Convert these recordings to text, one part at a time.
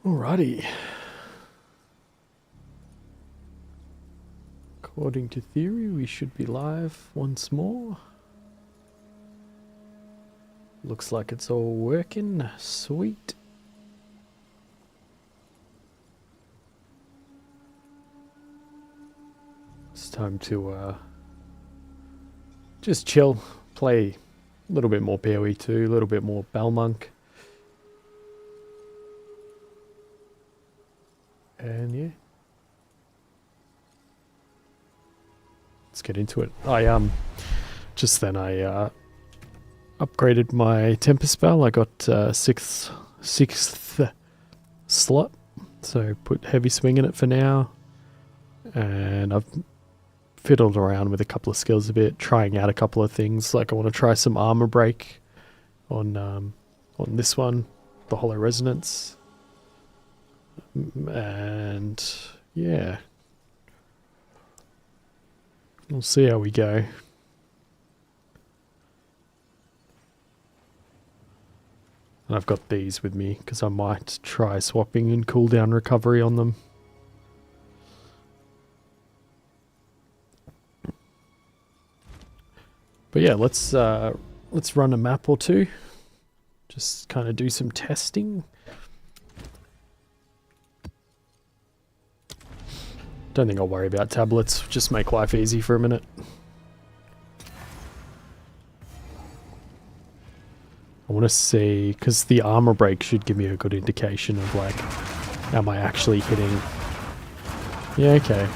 Alrighty. According to theory, we should be live once more. Looks like it's all working. Sweet. It's time to just chill, play a little bit more PoE 2, a little bit more Balmonk. And yeah. Let's get into it. I just then I upgraded my temper spell. I got sixth slot, so put heavy swing in it for now, and I've fiddled around with a couple of skills a bit, trying out a couple of things. Like I want to try some armor break on this one, the Hollow Resonance, and yeah, we'll see how we go. And I've got these with me because I might try swapping in cooldown recovery on them. But yeah, let's run a map or two. Just kind of do some testing. Don't think I'll worry about tablets. Just make life easy for a minute. I want to see, because the armor break should give me a good indication of like, am I actually hitting? Yeah, okay.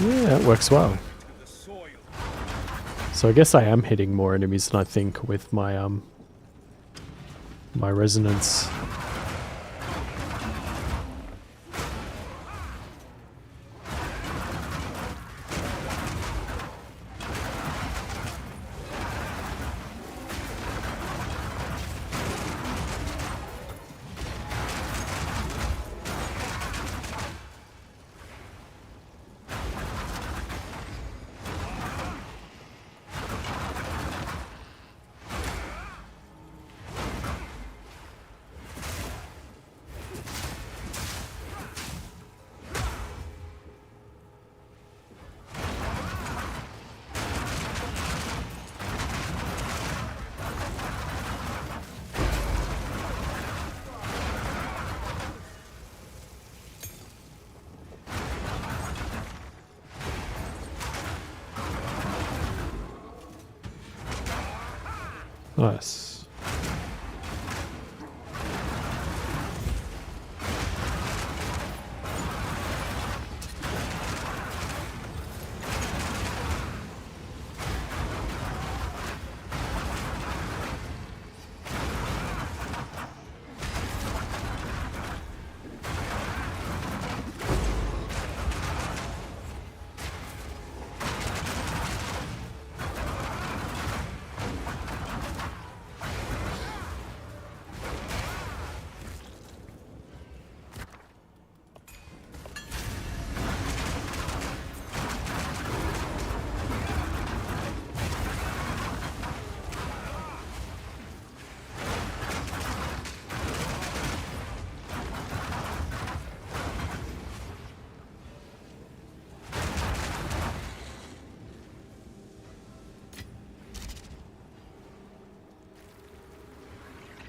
Yeah, it works well. So I guess I am hitting more enemies than I think with my my resonance. Nice.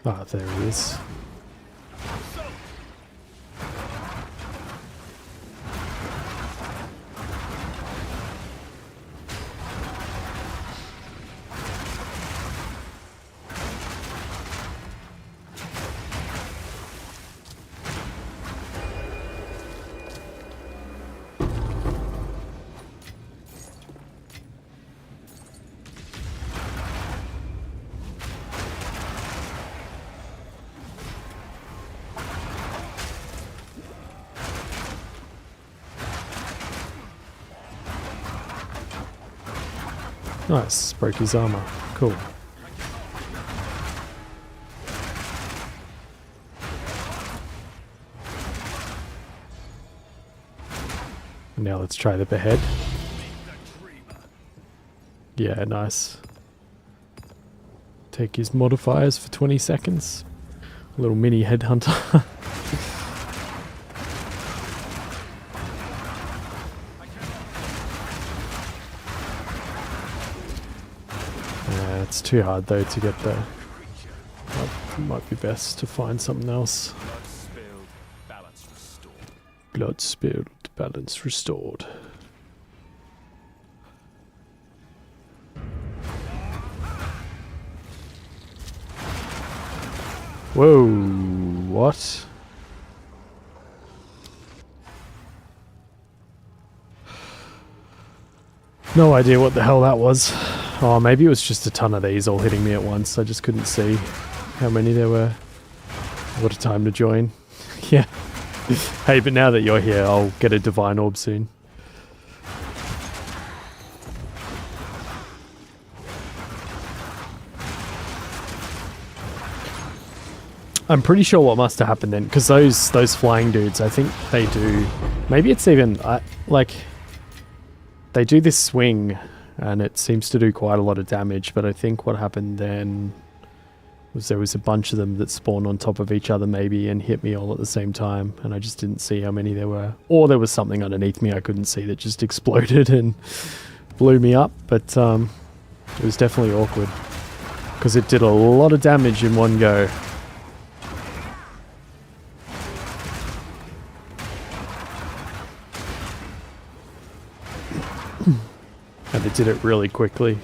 Ah, there he is. Nice, broke his armor. Cool. Now let's try the behead. Yeah, nice. Take his modifiers for 20 seconds. A little mini headhunter. It's too hard though to get there. Might be best to find something else. Blood spilled, balance restored. Whoa, what? No idea what the hell that was. Oh, maybe it was just a ton of these all hitting me at once. I just couldn't see how many there were. What a time to join. Yeah. Hey, but now that you're here, I'll get a divine orb soon. I'm pretty sure what must have happened then, because those flying dudes, I think they do... Maybe it's even... like... They do this swing, and it seems to do quite a lot of damage, but I think what happened then was there was a bunch of them that spawned on top of each other maybe and hit me all at the same time, and I just didn't see how many there were. Or there was something underneath me I couldn't see that just exploded and blew me up, but it was definitely awkward, because it did a lot of damage in one go. And it did it really quickly.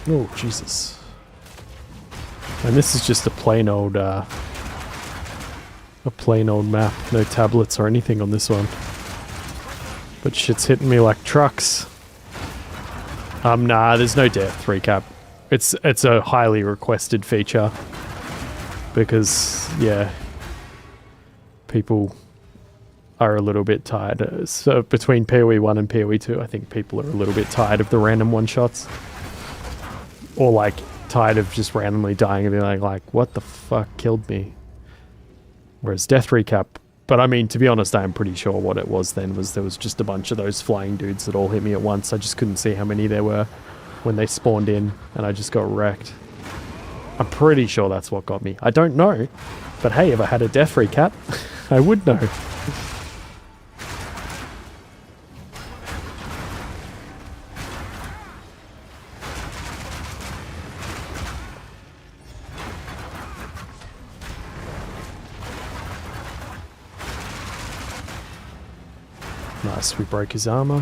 Oh, Jesus. And this is just a plain old map. No tablets or anything on this one. But shit's hitting me like trucks. Nah, there's no death recap. It's a highly requested feature. Because, yeah, people are a little bit tired. So between PoE 1 and PoE 2, I think people are a little bit tired of the random one-shots. Or like tired of just randomly dying and being like, what the fuck killed me? Whereas death recap, but I mean, to be honest, I am pretty sure what it was then was there was just a bunch of those flying dudes that all hit me at once. I just couldn't see how many there were when they spawned in, and I just got wrecked. I'm pretty sure that's what got me. I don't know, but hey, if I had a death recap, I would know. Nice, we broke his armor.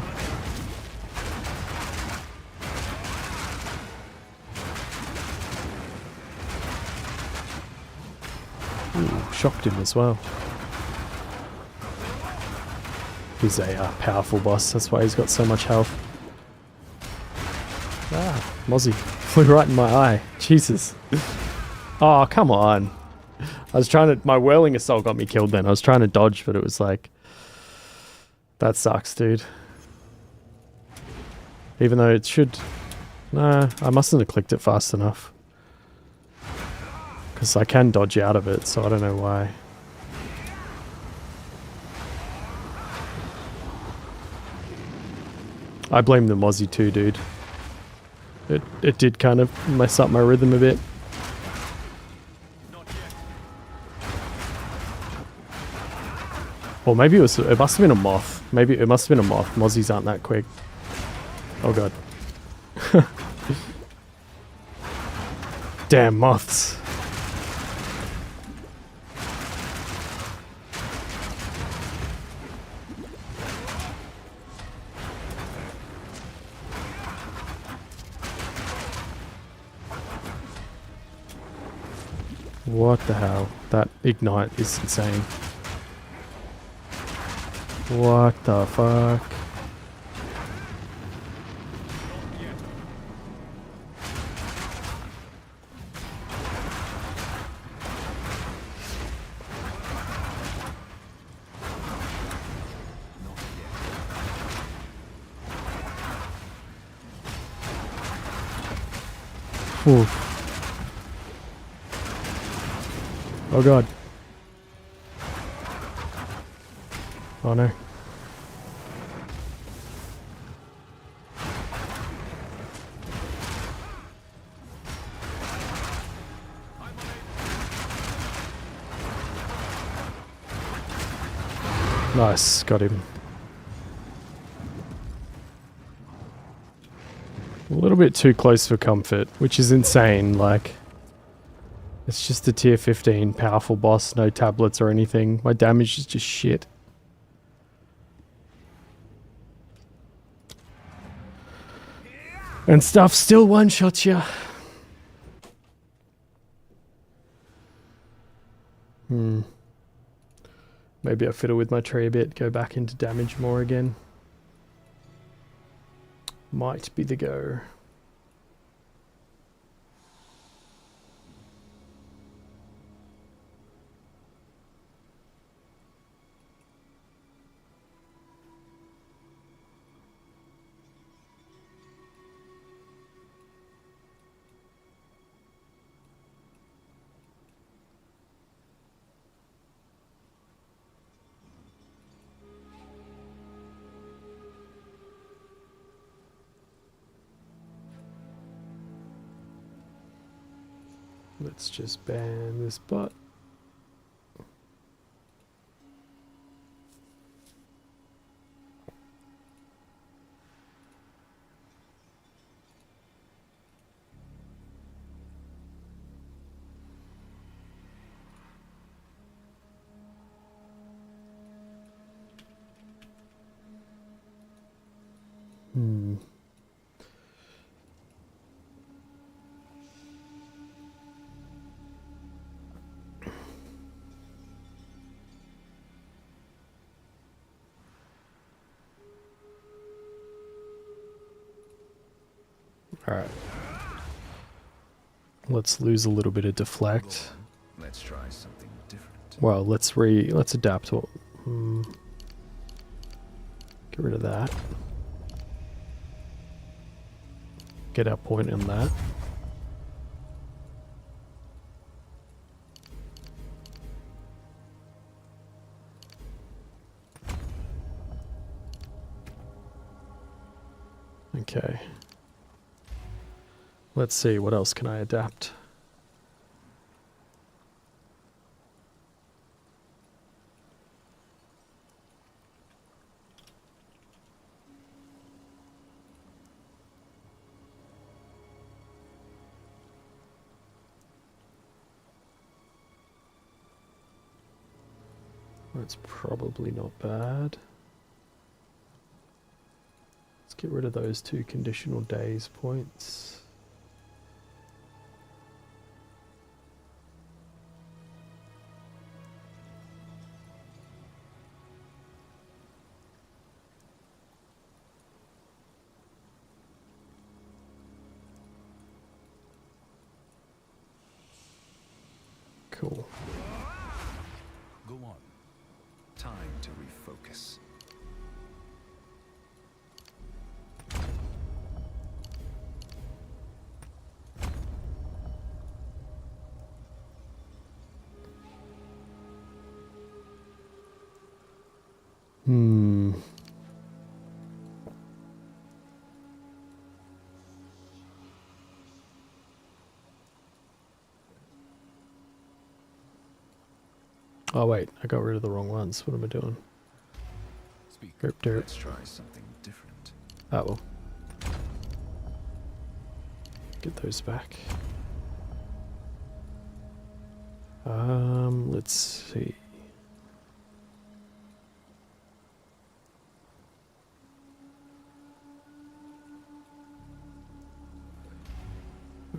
Ooh, shocked him as well. He's a powerful boss, that's why he's got so much health. Ah, Mozzie flew right in my eye. Jesus. Oh, come on. I was trying to... My Whirling Assault got me killed then. I was trying to dodge, but it was like... That sucks, dude. Even though it should... Nah, I mustn't have clicked it fast enough. Because I can dodge out of it, so I don't know why. I blame the Mozzie too, dude. It did kind of mess up my rhythm a bit. Or maybe it must have been a moth. Maybe it must have been a moth. Mozzies aren't that quick. Oh god. Damn moths. What the hell? That ignite is insane. What the fuck? Oof. Oh god. Oh no. Nice, got him. A little bit too close for comfort, which is insane, like... It's just a tier 15 powerful boss, no tablets or anything. My damage is just shit. And stuff still one-shots ya. Maybe I fiddle with my tree a bit, go back into damage more again. Might be the go. Let's just ban this bot. Alright. Let's lose a little bit of deflect. Let's try something different. Well, let's adapt to get rid of that. Get our point in that. Okay. Let's see, what else can I adapt? That's probably not bad. Let's get rid of those 2 conditional days points. Cool. Go on. Time to refocus. Oh wait, I got rid of the wrong ones. What am I doing? Rip dirt. Let's try something different. Oh well. Get those back. Let's see.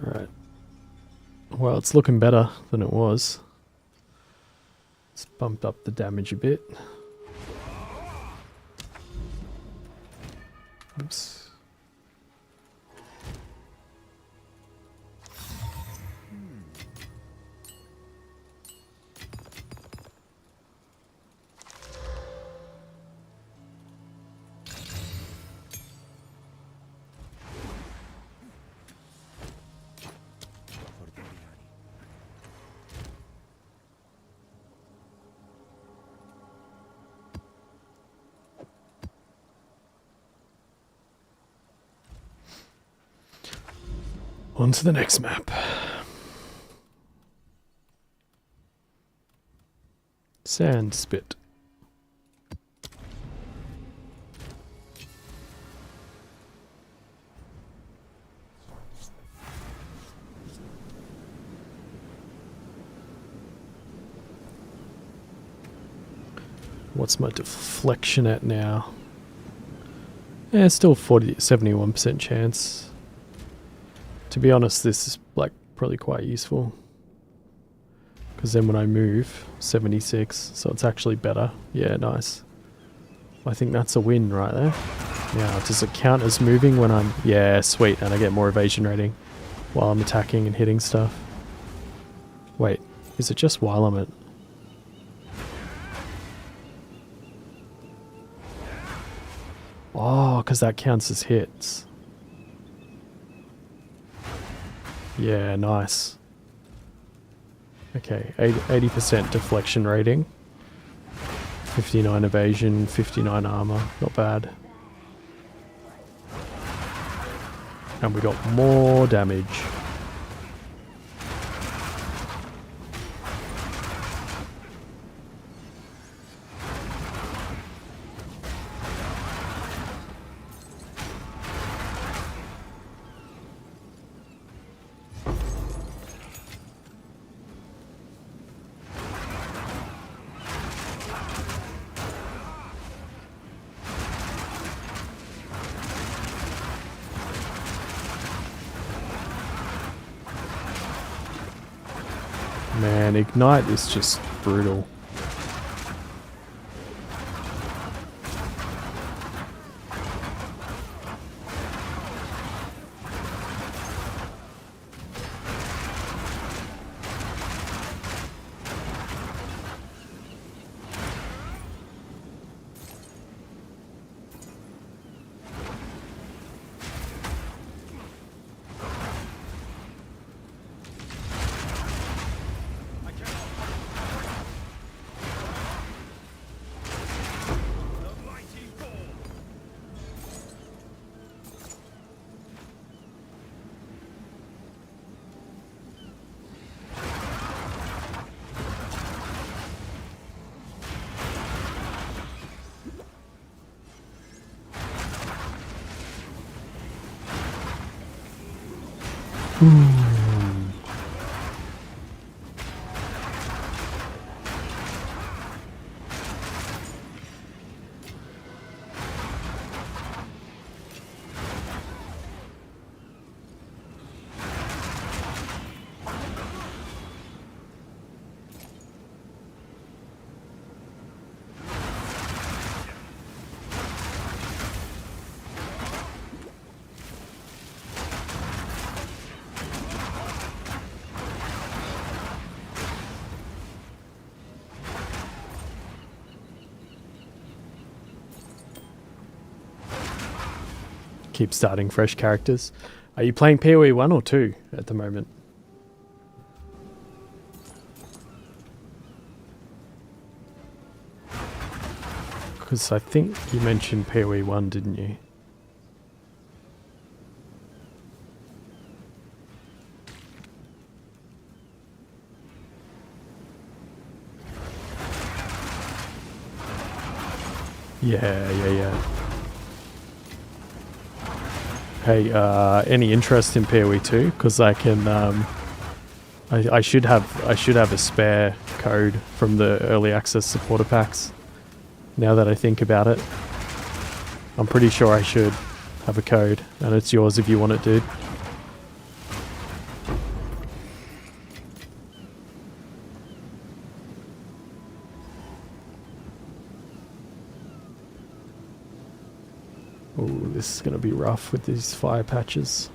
Alright. Well, it's looking better than it was. It's bumped up the damage a bit. Oops. On to the next map. Sand spit. What's my deflection at now? Yeah, still 71% chance. To be honest, this is like probably quite useful. Because then when I move, 76, so it's actually better. Yeah, nice. I think that's a win right there. Now, does it count as moving when I'm... Yeah, sweet, and I get more evasion rating while I'm attacking and hitting stuff. Wait, is it just while I'm at... Oh, because that counts as hits. Yeah, nice. Okay, 80% deflection rating. 59 evasion, 59 armor. Not bad. And we got more damage. Man, Ignite is just brutal. Keep starting fresh characters. Are you playing PoE 1 or 2 at the moment? Because I think you mentioned PoE 1, didn't you? Yeah. Hey, any interest in PoE 2? Because I can, I should have a spare code from the early access supporter packs. Now that I think about it, I'm pretty sure I should have a code, and it's yours if you want it, dude. Oh, this is going to be rough with these fire patches.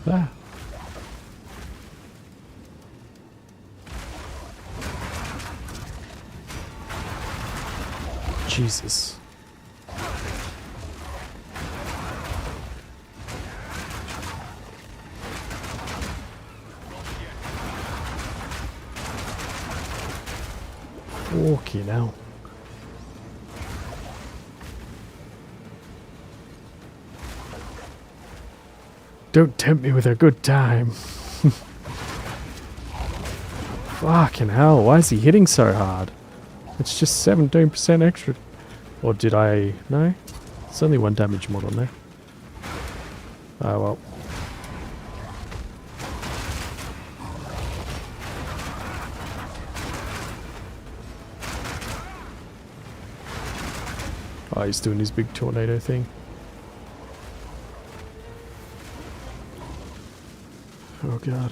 Ah. Jesus. Fucking hell. Don't tempt me with a good time. Fucking hell, why is he hitting so hard? It's just 17% extra. Or did I... No? It's only 1 damage mod on there. Oh well. Oh, he's doing his big tornado thing. Oh god.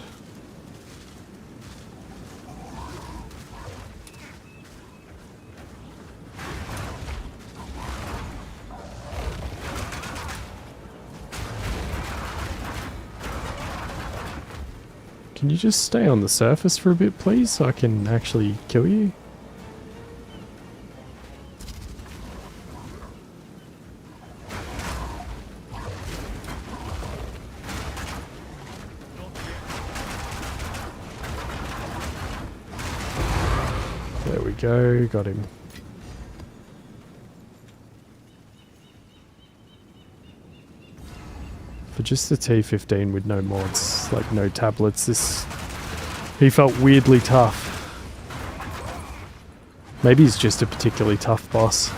Can you just stay on the surface for a bit, please, so I can actually kill you? There we go, got him. For just the T15 with no mods, like no tablets, he felt weirdly tough. Maybe he's just a particularly tough boss.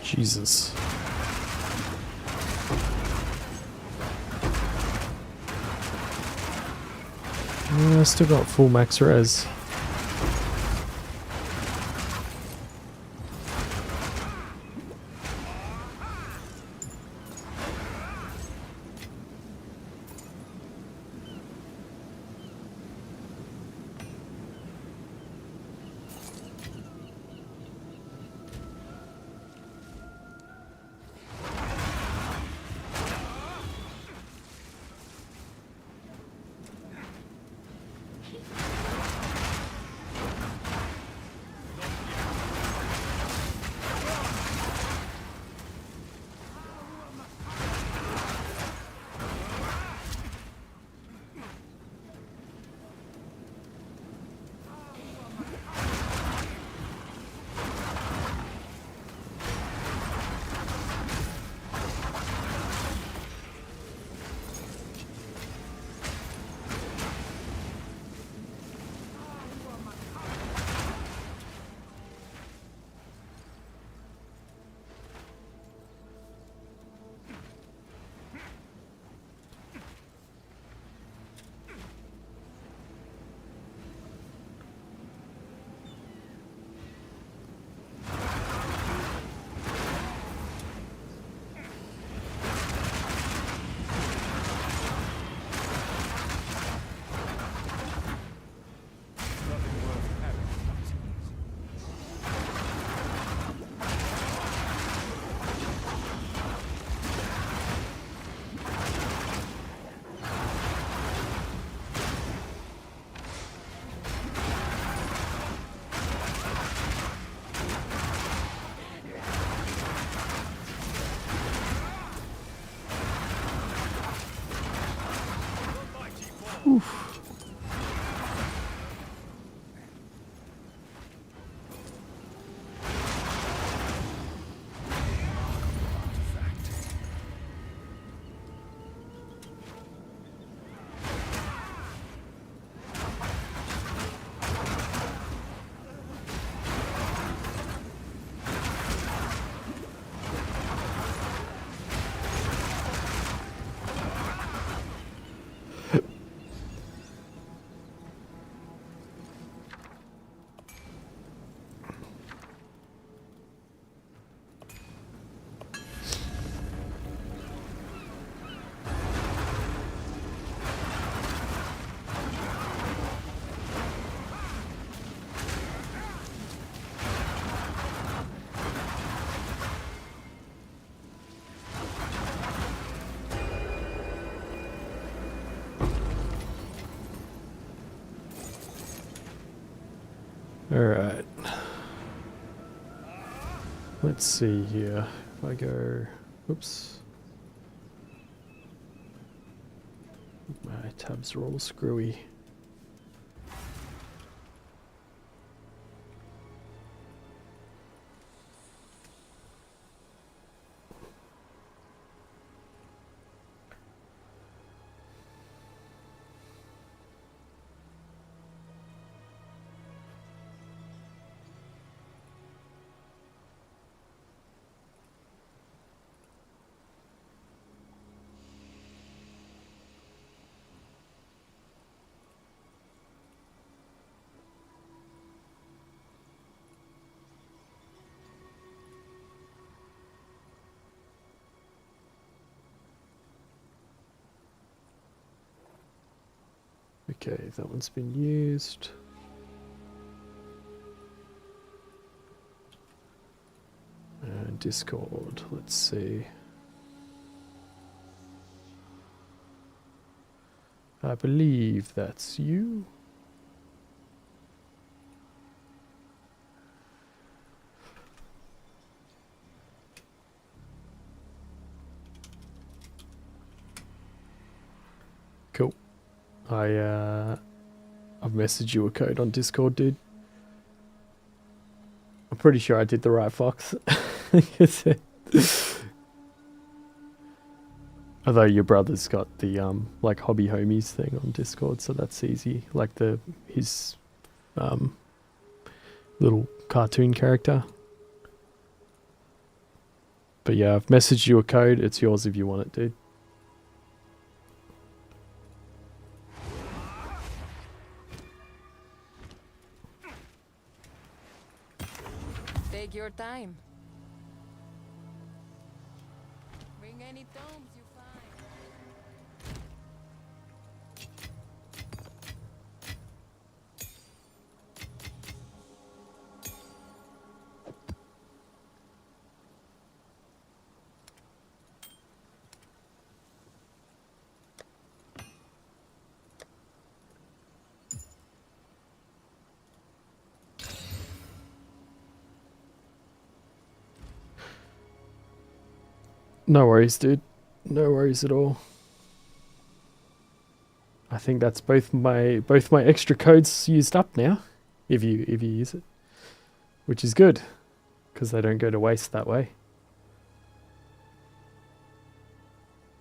Jesus. I still got full max res. Oof. Alright. Let's see here. If I go... Oops. My tabs are all screwy. Okay, that one's been used. And Discord, let's see. I believe that's you. Cool. I've messaged you a code on Discord, dude. I'm pretty sure I did the right, Fox. Although your brother's got the like hobby homies thing on Discord, so that's easy. Like his little cartoon character. But yeah, I've messaged you a code. It's yours if you want it, dude. Take your time. Bring any tomes you find. No worries, dude. No worries at all. I think that's both my extra codes used up now, if you use it, which is good, because they don't go to waste that way.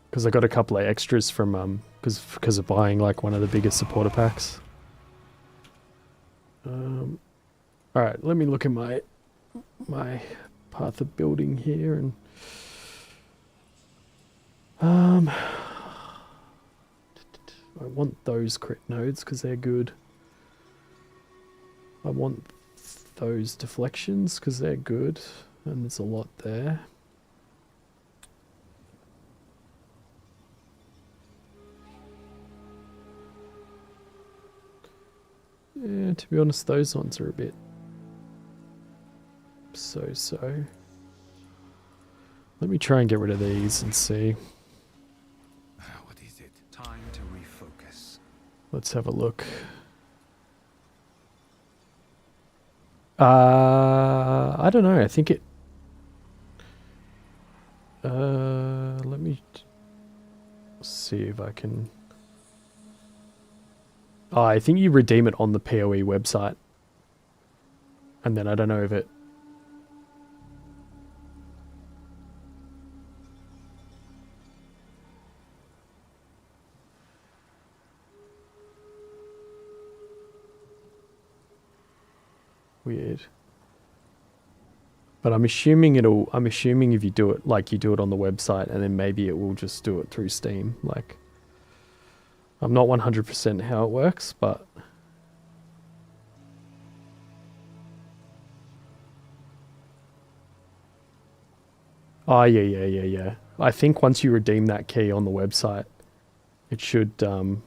Because I got a couple of extras from because of buying like one of the biggest supporter packs. All right, let me look at my path of building here and. I want those crit nodes because they're good. I want those deflections because they're good, and there's a lot there. Yeah, to be honest, those ones are a bit so. Let me try and get rid of these and see. What is it? Time to refocus. Let's have a look. I don't know. I think it. Let me see if I can. Oh, I think you redeem it on the PoE website. And then I don't know if it... Weird. But I'm assuming if you do it, like you do it on the website, and then maybe it will just do it through Steam. Like, I'm not 100% how it works, but... Oh, yeah. I think once you redeem that key on the website, it should then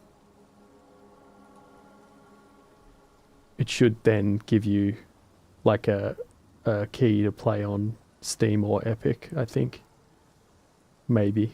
give you like a key to play on Steam or Epic, I think. Maybe.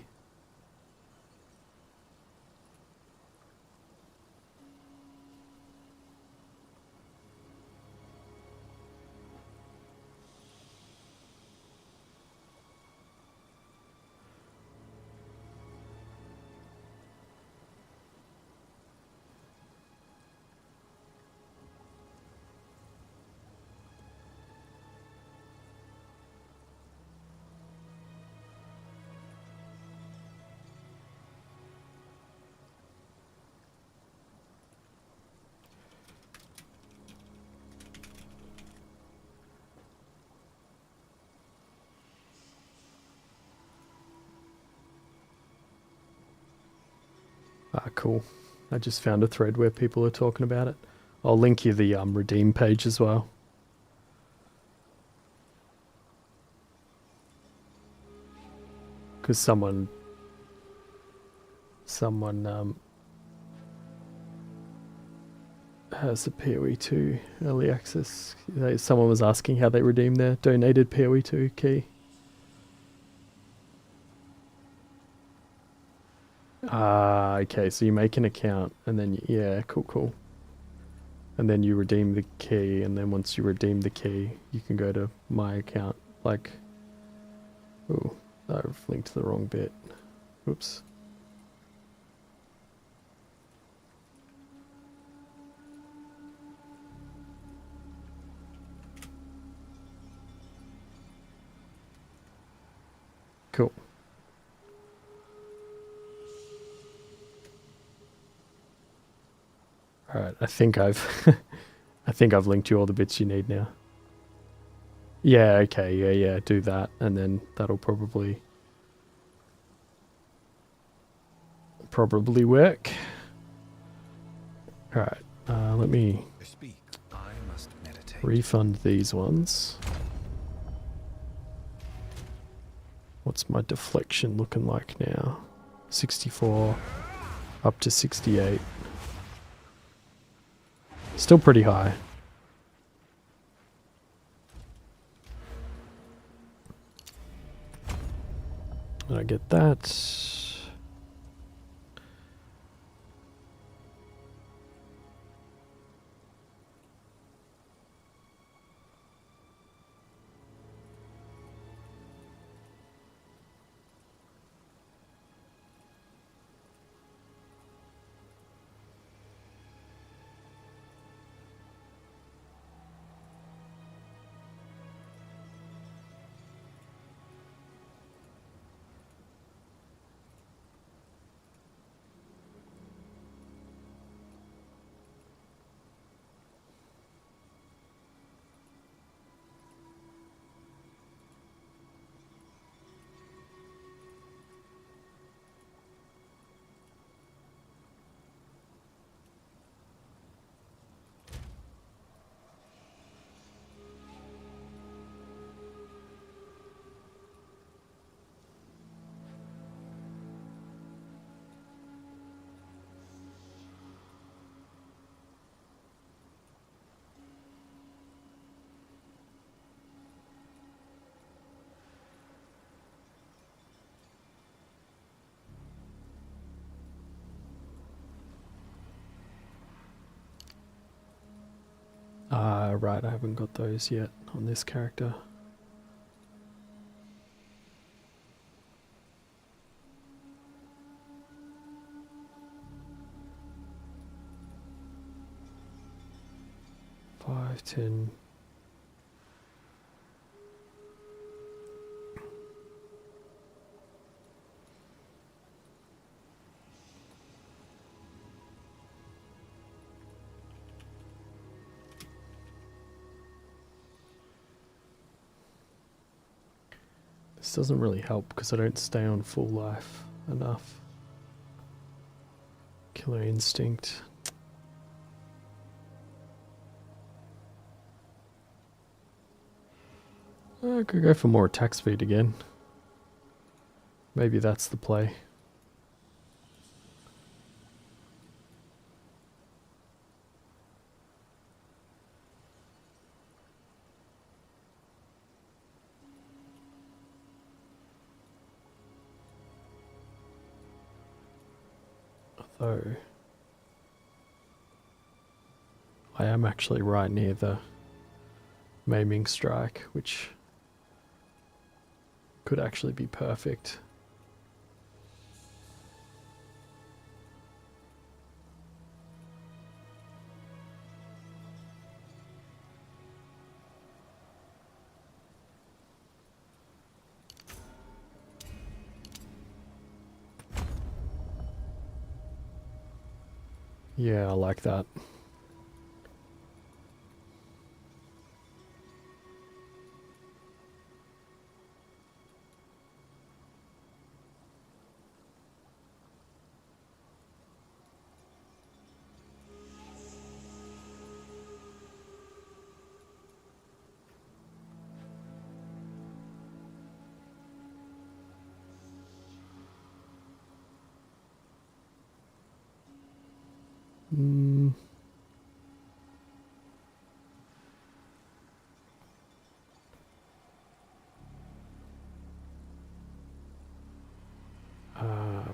Ah, cool. I just found a thread where people are talking about it. I'll link you the redeem page as well. Because someone has a PoE2 early access. Someone was asking how they redeem their donated PoE2 key. Ah, okay, so you make an account and then, yeah, cool. And then you redeem the key, and then once you redeem the key, you can go to my account. Like, oh, I've linked the wrong bit. Oops. Cool. All right, I think I've linked you all the bits you need now. Yeah, okay, yeah, do that, and then that'll probably work. All right, let me Speak. I must meditate. refund these ones. What's my deflection looking like now? 64 up to 68. Still pretty high. And I get that. Right, I haven't got those yet on this character. 5, 10. This doesn't really help because I don't stay on full life enough. Killer instinct. I could go for more attack speed again. Maybe that's the play. Although I am actually right near the maiming strike, which could actually be perfect. Yeah, I like that.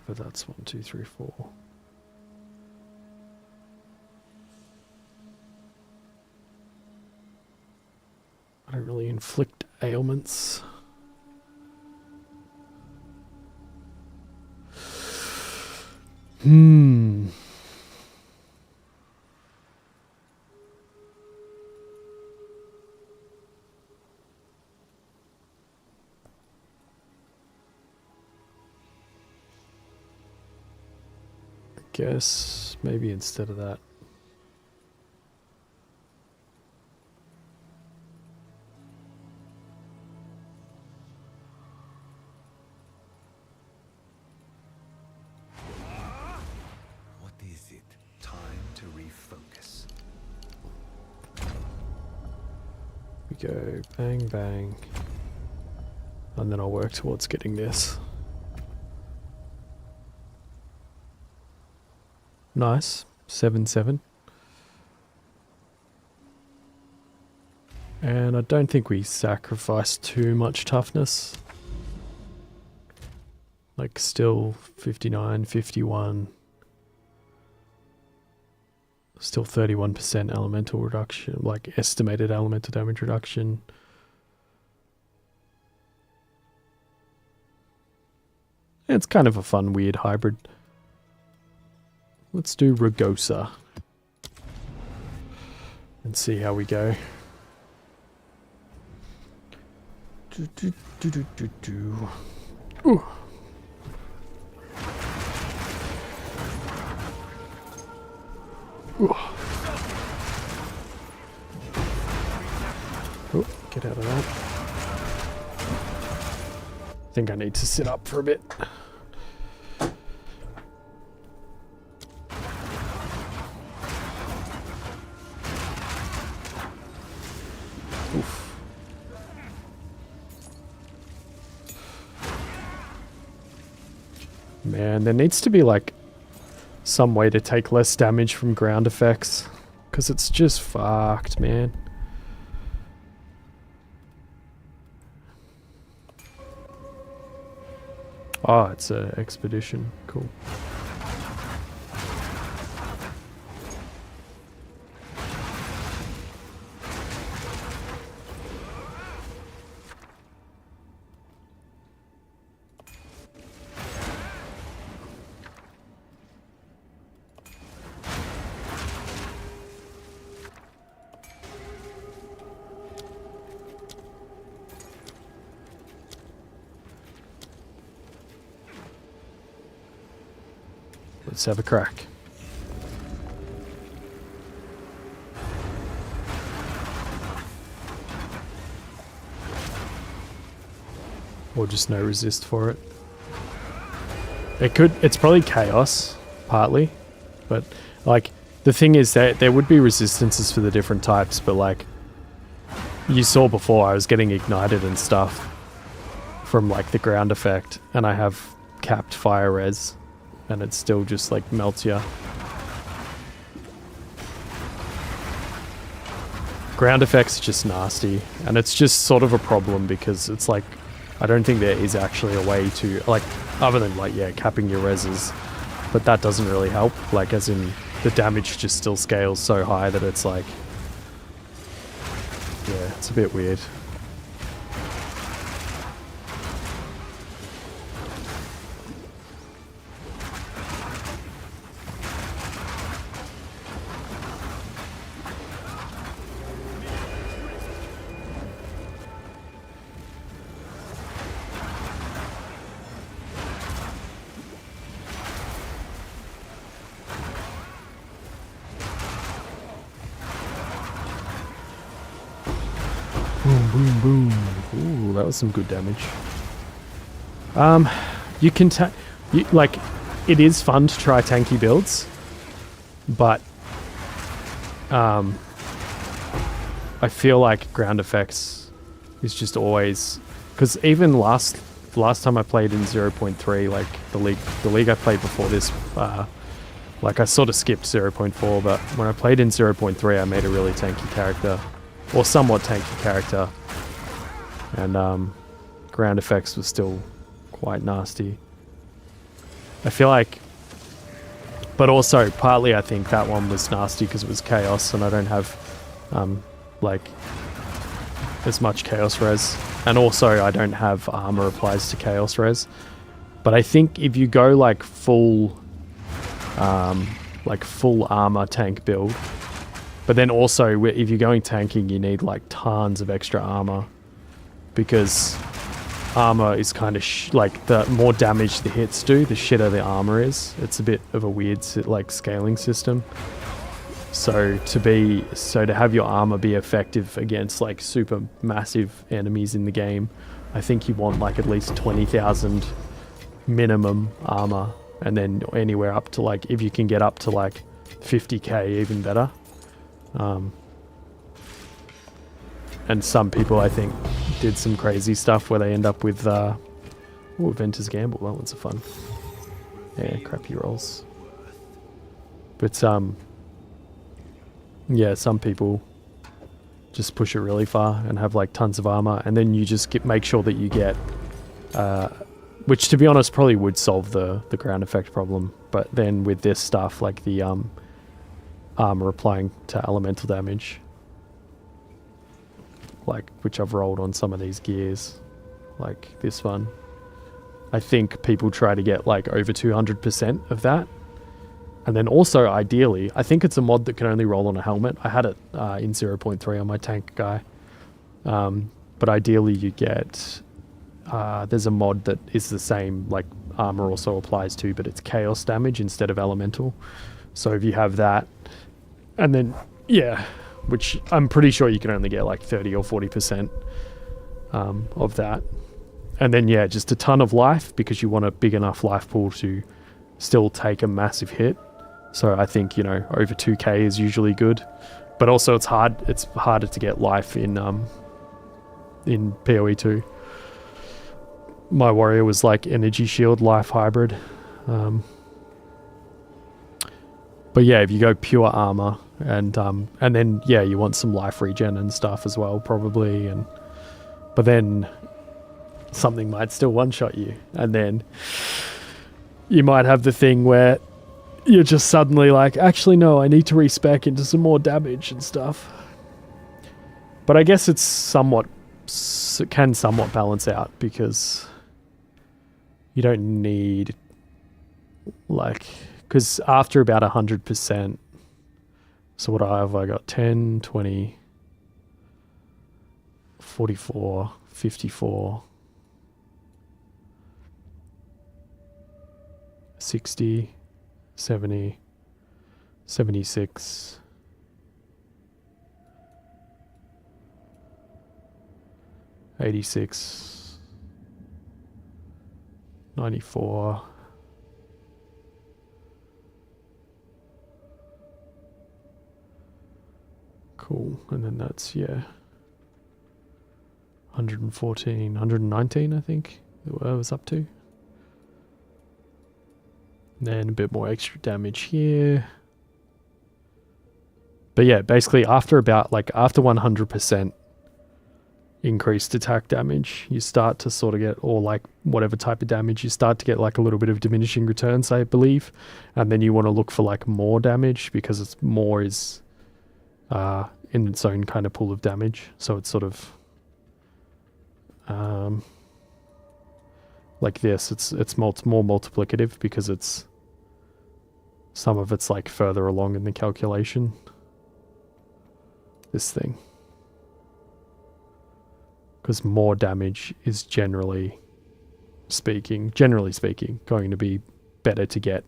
But that's 1, 2, 3, 4. I don't really inflict ailments. Guess maybe instead of that. What is it? Time to refocus. We go bang, bang. And then I'll work towards getting this. Nice. 7-7. And I don't think we sacrificed too much toughness. Like still 59, 51. Still 31% elemental reduction, like estimated elemental damage reduction. It's kind of a fun, weird hybrid. Let's do Rugosa. And see how we go. Ooh. Ooh. Oh, get out of that. I think I need to sit up for a bit. Oof. Man, there needs to be like some way to take less damage from ground effects, because it's just fucked, man. Oh, it's an expedition. Cool. Let's have a crack. Or just no resist for it. It's probably chaos, partly. But, like, the thing is that there would be resistances for the different types, but, like, you saw before I was getting ignited and stuff from, like, the ground effect, and I have capped fire res, and it still just, like, melts you. Ground effects are just nasty, and it's just sort of a problem because it's like, I don't think there is actually a way to, like, other than, like, yeah, capping your reses, but that doesn't really help, like, as in, the damage just still scales so high that it's like, yeah, it's a bit weird. Boom, boom, boom. Ooh, that was some good damage. You can like, it is fun to try tanky builds, but I feel like ground effects is just always, because even last time I played in 0.3, like the league I played before this, like I sort of skipped 0.4, but when I played in 0.3, I made a really tanky character. Or somewhat tanky character, and ground effects was still quite nasty. I feel like, but also partly I think that one was nasty because it was chaos and I don't have like as much chaos res, and also I don't have armor applies to chaos res. But I think if you go like full armor tank build, but then also, if you're going tanking, you need like tons of extra armor, because armor is kind of like, the more damage the hits do, the shitter the armor is. It's a bit of a weird like scaling system. So to have your armor be effective against like super massive enemies in the game, I think you want like at least 20,000 minimum armor, and then anywhere up to like, if you can get up to like 50k, even better. And some people, I think, did some crazy stuff where they end up with Venter's Gamble. That one's a fun. Yeah, crappy rolls. But yeah, some people just push it really far and have like tons of armor, and then you just make sure that you get which, to be honest, probably would solve the ground effect problem. But then with this stuff, like the armor applying to elemental damage, like, which I've rolled on some of these gears, like this one, I think people try to get like over 200% of that. And then also, ideally, I think it's a mod that can only roll on a helmet. I had it in 0.3 on my tank guy. But ideally you get, there's a mod that is the same, like armor also applies to, but it's chaos damage instead of elemental. So if you have that, and then, yeah, which I'm pretty sure you can only get like 30 or 40% of that. And then, yeah, just a ton of life, because you want a big enough life pool to still take a massive hit. So I think, you know, over 2k is usually good. But also it's harder to get life in PoE 2. My warrior was like energy shield life hybrid. But yeah, if you go pure armor, and then, yeah, you want some life regen and stuff as well, probably, but then something might still one-shot you, and then you might have the thing where you're just suddenly like, actually no, I need to respec into some more damage and stuff. But I guess it can somewhat balance out, because you don't need, like, because after about 100%, so what have I got? 10, 20, 44, 54, 60, 70, 76, 86, 94. Cool. And then that's, yeah, 114, 119, I think, that I was up to. Then a bit more extra damage here. But yeah, basically after about, like, after 100% increased attack damage, you start to sort of get, or like whatever type of damage, you start to get like a little bit of diminishing returns, I believe. And then you want to look for like more damage, because it's more is in its own kind of pool of damage. So it's sort of like this, it's more multiplicative, because it's some of it's like further along in the calculation. This thing, because more damage is generally speaking, going to be better to get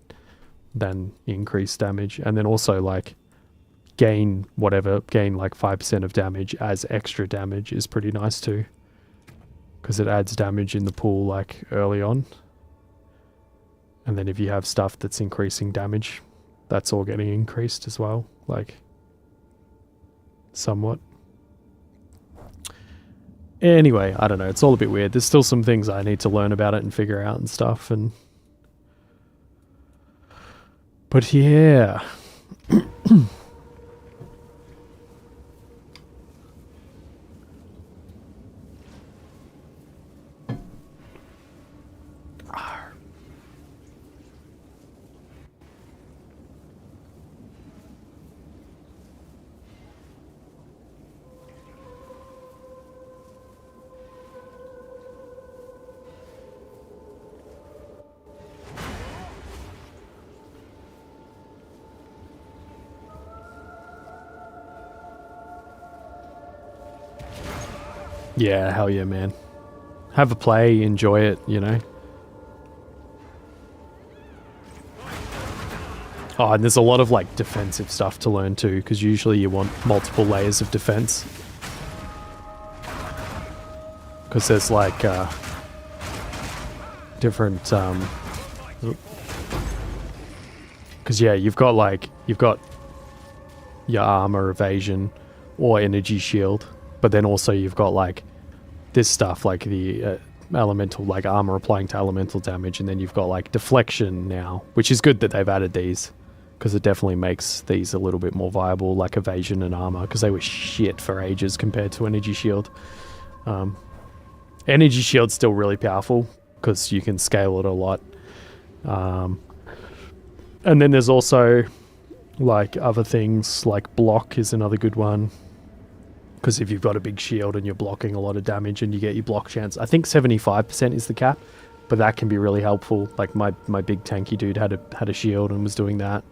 than increased damage. And then also like gain like 5% of damage as extra damage is pretty nice too, because it adds damage in the pool like early on. And then if you have stuff that's increasing damage, that's all getting increased as well, like somewhat. Anyway, I don't know, it's all a bit weird. There's still some things I need to learn about it and figure out and stuff, and but yeah. Yeah, hell yeah, man. Have a play, enjoy it, you know. Oh, and there's a lot of like defensive stuff to learn too, because usually you want multiple layers of defense. Because there's like different because yeah, you've got your armor, evasion, or energy shield, but then also you've got like this stuff like the elemental, like armor applying to elemental damage, and then you've got like deflection now, which is good that they've added these, because it definitely makes these a little bit more viable, like evasion and armor, because they were shit for ages compared to energy shield. Energy shield's still really powerful because you can scale it a lot. And then there's also like other things, like block is another good one, because if you've got a big shield and you're blocking a lot of damage and you get your block chance, I think 75% is the cap, but that can be really helpful. Like my big tanky dude had a shield and was doing that.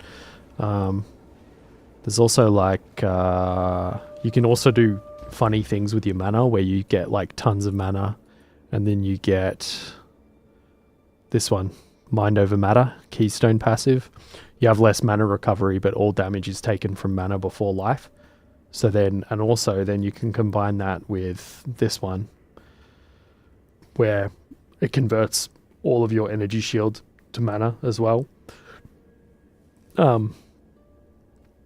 There's also like you can also do funny things with your mana, where you get like tons of mana, and then you get this one, Mind Over Matter, Keystone passive. You have less mana recovery, but all damage is taken from mana before life. So then, and also then you can combine that with this one, where it converts all of your energy shield to mana as well. And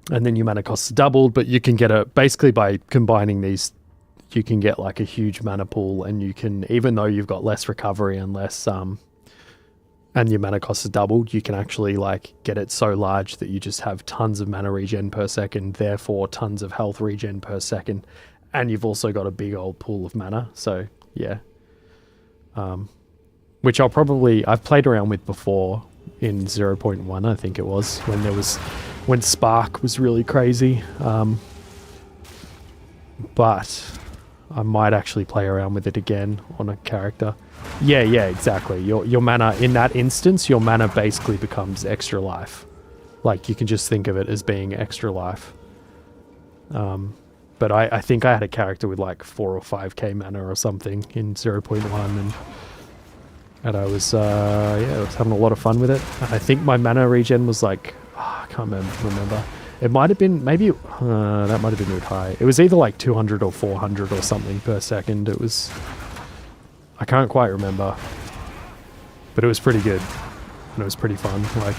then your mana costs are doubled, but you can get basically by combining these, you can get like a huge mana pool, and you can, even though you've got less recovery and less, and your mana costs are doubled, you can actually like get it so large that you just have tons of mana regen per second, therefore tons of health regen per second, and you've also got a big old pool of mana. So yeah, which I've played around with before in 0.1, I think it was, when Spark was really crazy. But I might actually play around with it again on a character. Yeah, exactly. Your mana, in that instance, your mana basically becomes extra life. Like, you can just think of it as being extra life. But I think I had a character with like 4 or 5k mana or something in 0.1, and And I was having a lot of fun with it. I think my mana regen was like, I can't remember. It might have been, maybe, that might have been really high. It was either like 200 or 400 or something per second. It was, I can't quite remember. But it was pretty good. And it was pretty fun. Like,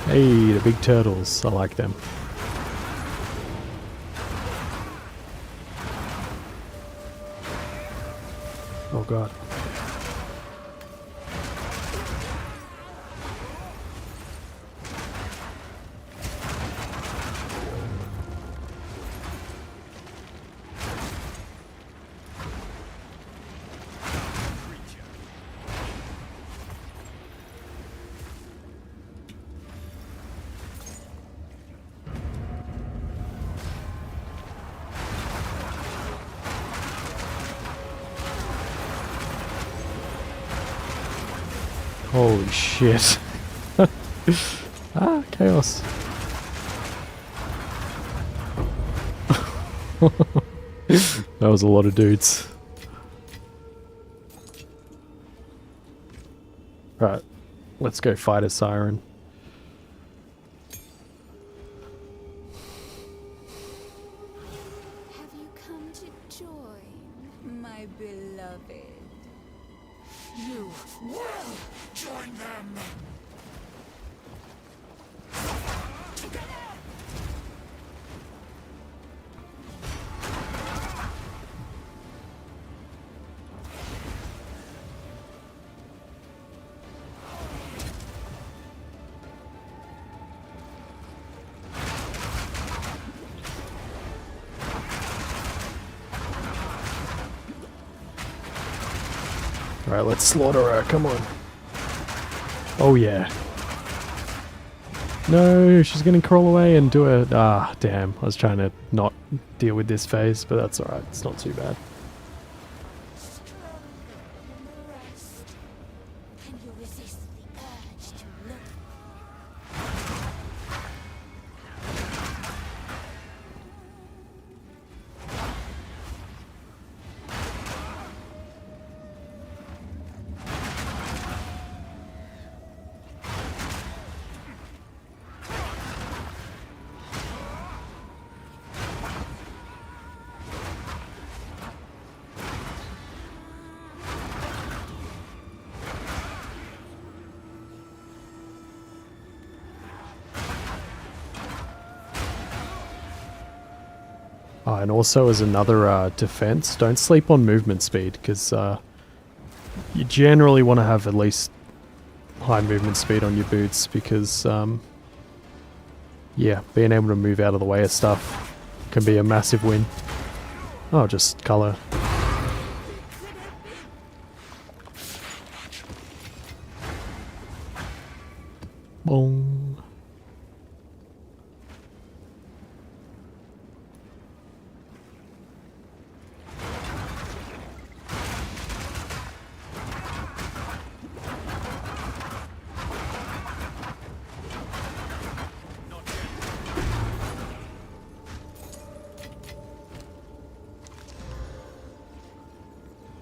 hey, the big turtles. I like them. Oh god. Holy shit. Ah, chaos. That was a lot of dudes. Right, let's go fight a siren. Have you come to join, my beloved? You will join them! Alright, let's slaughter her, come on. Oh yeah. No, she's gonna crawl away and do it. Ah, damn. I was trying to not deal with this phase, but that's alright. It's not too bad. Stronger than the rest. Can you resist the urge to look? Oh, and also as another defense, don't sleep on movement speed, because you generally want to have at least high movement speed on your boots, because yeah, being able to move out of the way of stuff can be a massive win. Oh, just color. Boom.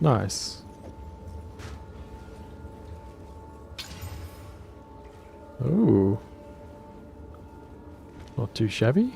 Nice. Ooh. Not too shabby.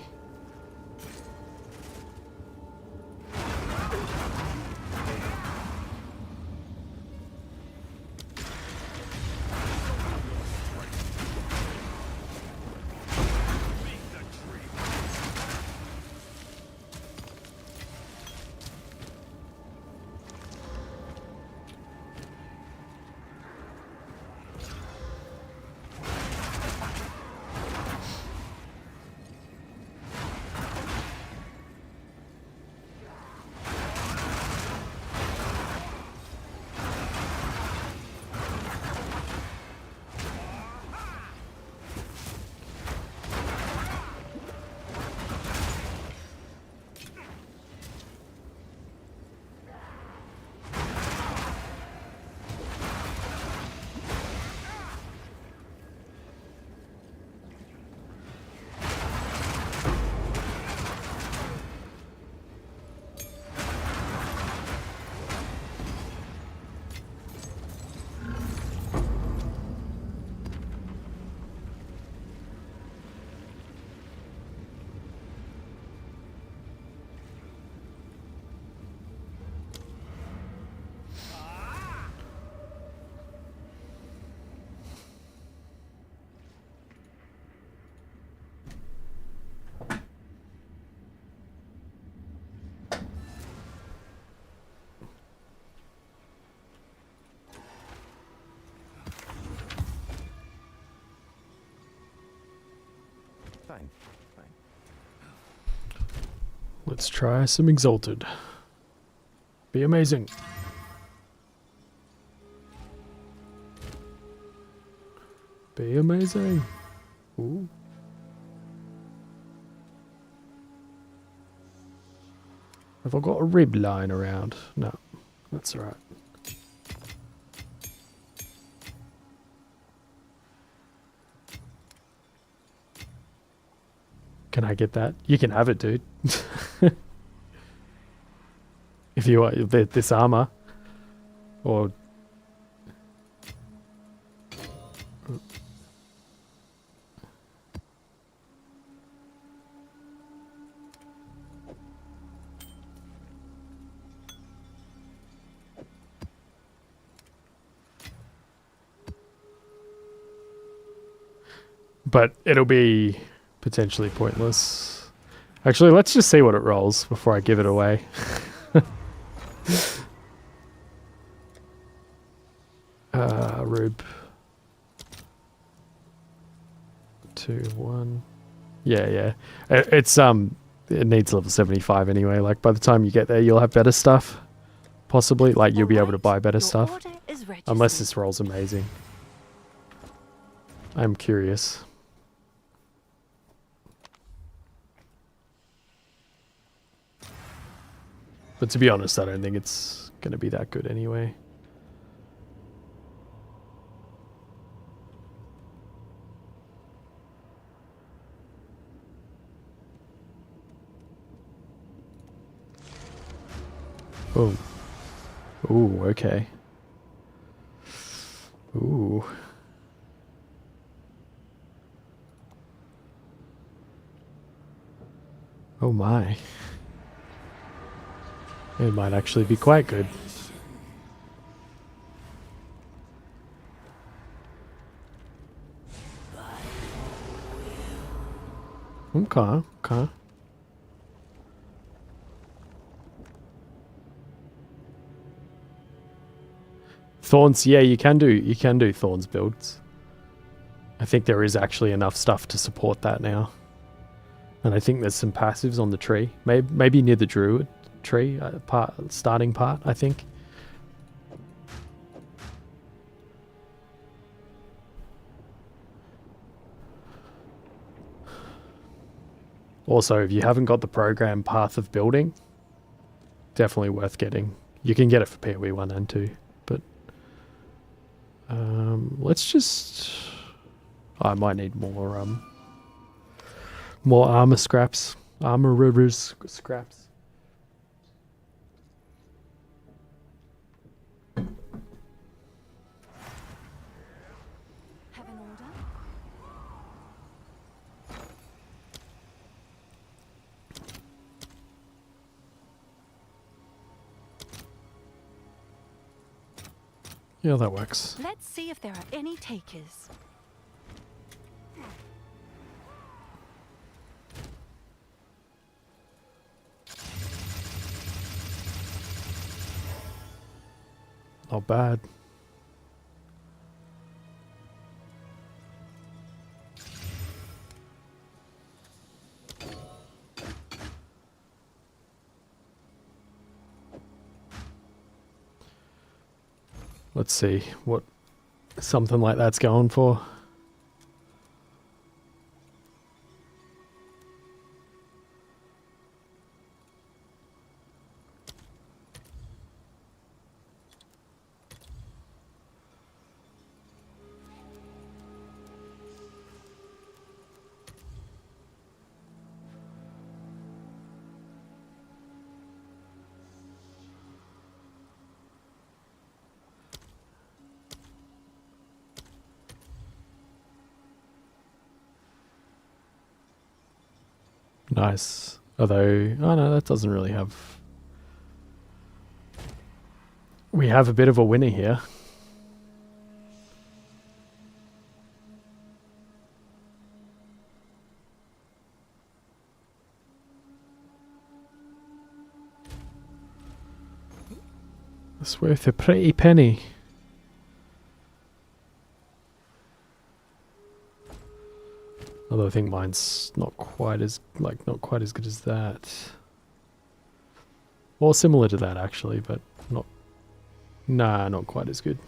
Fine. Let's try some Exalted. Be amazing. Be amazing. Ooh. Have I got a rib lying around? No, that's alright. Can I get that? You can have it, dude. If you want this armor. Or... But it'll be potentially pointless. Actually, let's just see what it rolls before I give it away. Rube. 2, 1. Yeah. It's it needs level 75 anyway. Like by the time you get there, you'll have better stuff. Possibly, like you'll be able to buy better stuff. Unless this rolls amazing. I'm curious. But to be honest, I don't think it's going to be that good anyway. Oh. Ooh, okay. Ooh. Oh my. It might actually be quite good. Okay. Thorns, yeah, you can do Thorns builds. I think there is actually enough stuff to support that now. And I think there's some passives on the tree. Maybe near the Druid tree, starting part, I think. Also, if you haven't got the program Path of Building, definitely worth getting. You can get it for PoE 1 and 2, but let's just... I might need more armor scraps. Armor scraps. Yeah, that works. Let's see if there are any takers. Not bad. Let's see what something like that's going for. Nice. Although, oh no, that doesn't really have... We have a bit of a winner here. It's worth a pretty penny. Although I think mine's not quite as good as that. Or similar to that actually, but not not quite as good.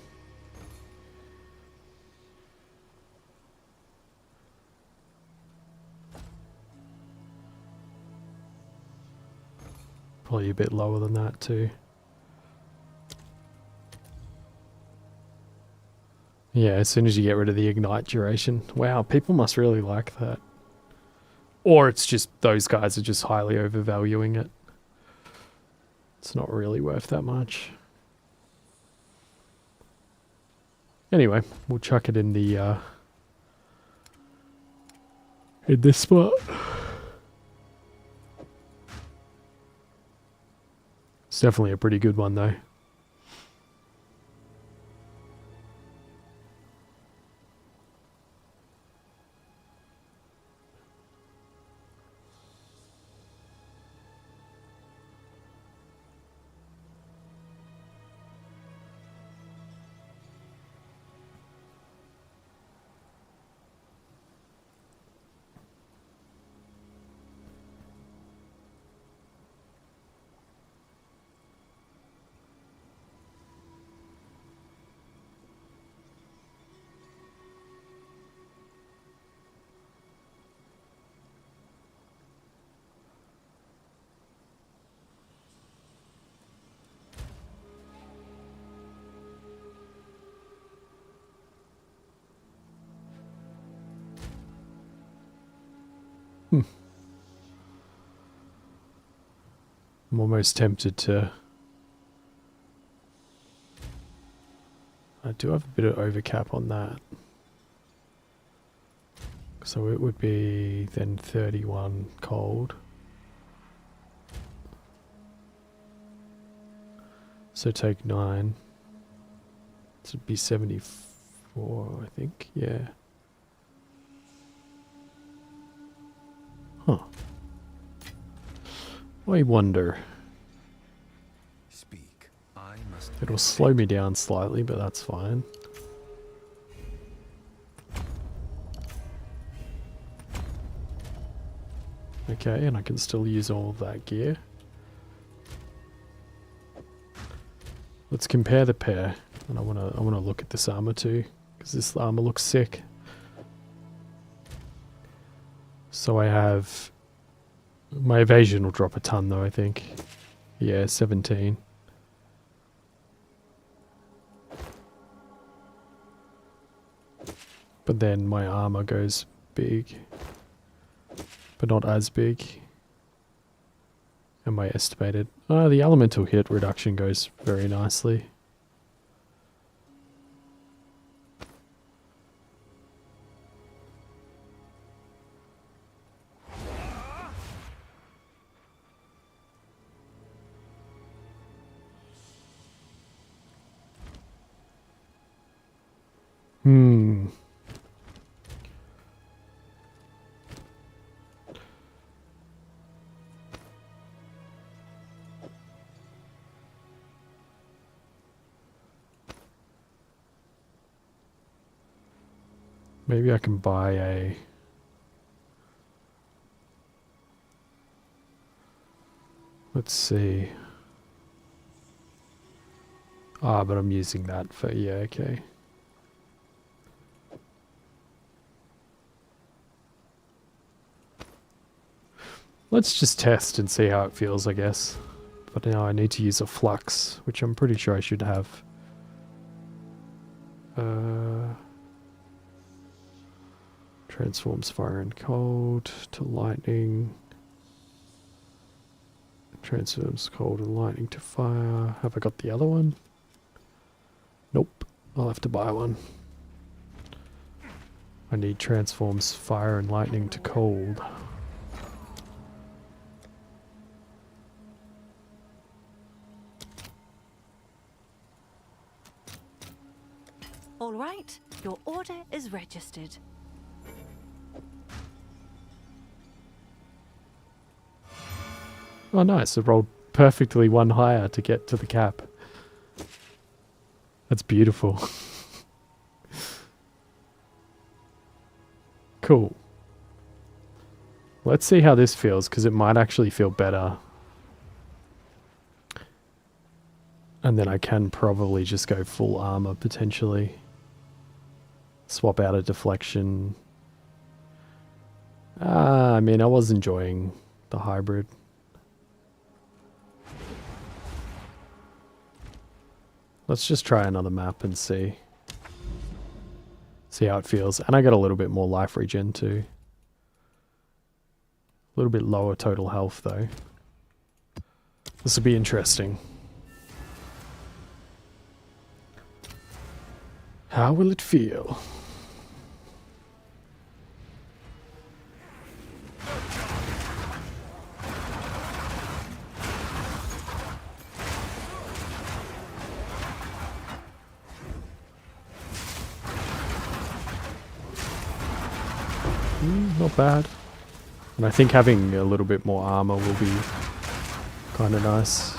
Probably a bit lower than that too. Yeah, as soon as you get rid of the ignite duration. Wow, people must really like that. Or it's just those guys are just highly overvaluing it. It's not really worth that much. Anyway, we'll chuck it in the in this spot. It's definitely a pretty good one though. I'm almost tempted to... I do have a bit of overcap on that. So it would be then 31 cold. So take 9. This would be 74, I think. Yeah. Huh. I wonder. Speak. I must. It'll slow me down slightly, but that's fine. Okay, and I can still use all of that gear. Let's compare the pair, and I wanna look at this armor too, because this armor looks sick. So I have my evasion will drop a ton though, I think. Yeah, 17. But then my armor goes big, but not as big. And my estimated... the elemental hit reduction goes very nicely. Hmm. Maybe I can buy a... Let's see. Ah, but I'm using that for... Yeah, okay. Let's just test and see how it feels, I guess. But now I need to use a flux, which I'm pretty sure I should have. Transforms fire and cold to lightning. Transforms cold and lightning to fire. Have I got the other one? Nope. I'll have to buy one. I need transforms fire and lightning to cold. All right, your order is registered. Oh nice, it rolled perfectly one higher to get to the cap. That's beautiful. Cool. Let's see how this feels, because it might actually feel better. And then I can probably just go full armor, potentially. Swap out a deflection. I mean, I was enjoying the hybrid. Let's just try another map and see. See how it feels. And I got a little bit more life regen too. A little bit lower total health though. This will be interesting. How will it feel? Not bad. And I think having a little bit more armor will be kind of nice.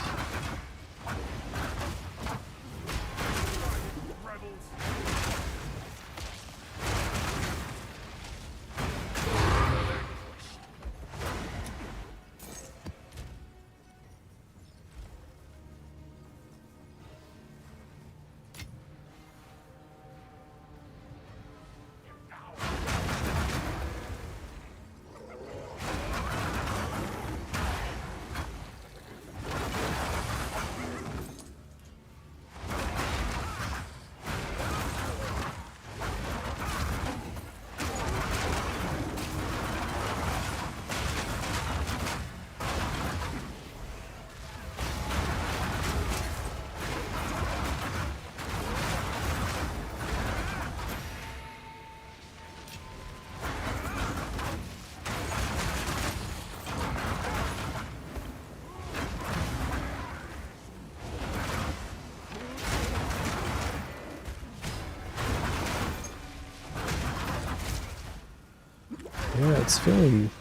Yeah, it's feeling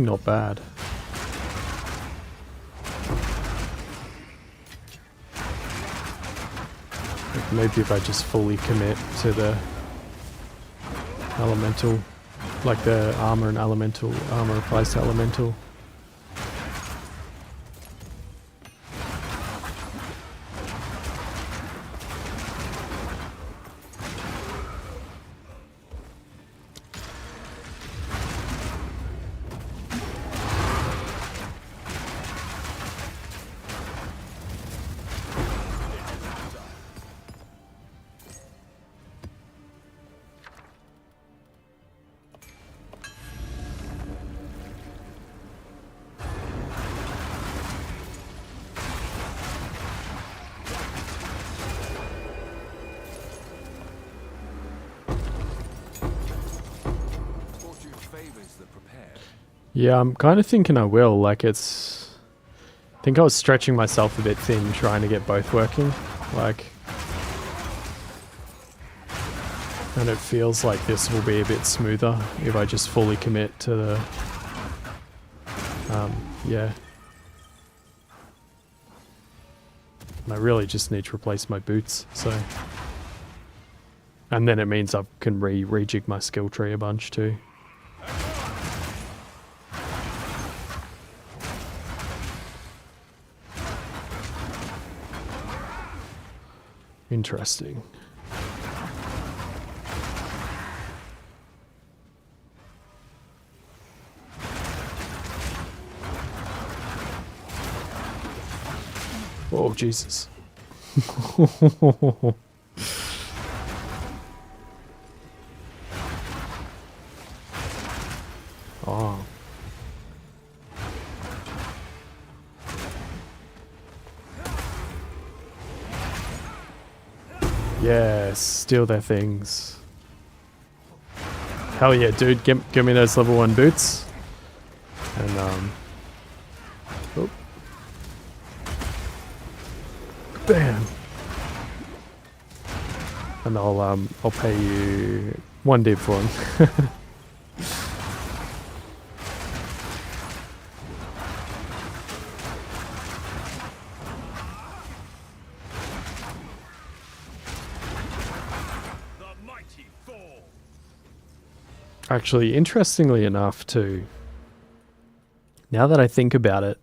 not bad. Like maybe if I just fully commit to the elemental, like the armor and elemental, armor applies to elemental. Yeah, I'm kind of thinking I will. Like it's... I think I was stretching myself a bit thin trying to get both working. Like... And it feels like this will be a bit smoother if I just fully commit to the... yeah. And I really just need to replace my boots, so... And then it means I can rejig my skill tree a bunch too. Interesting. Oh, Jesus. Oh. Yes, steal their things. Hell yeah, dude, give me those level 1 boots. And, oh. Bam. And I'll pay you 1 dib for them. Actually, interestingly enough too, now that I think about it,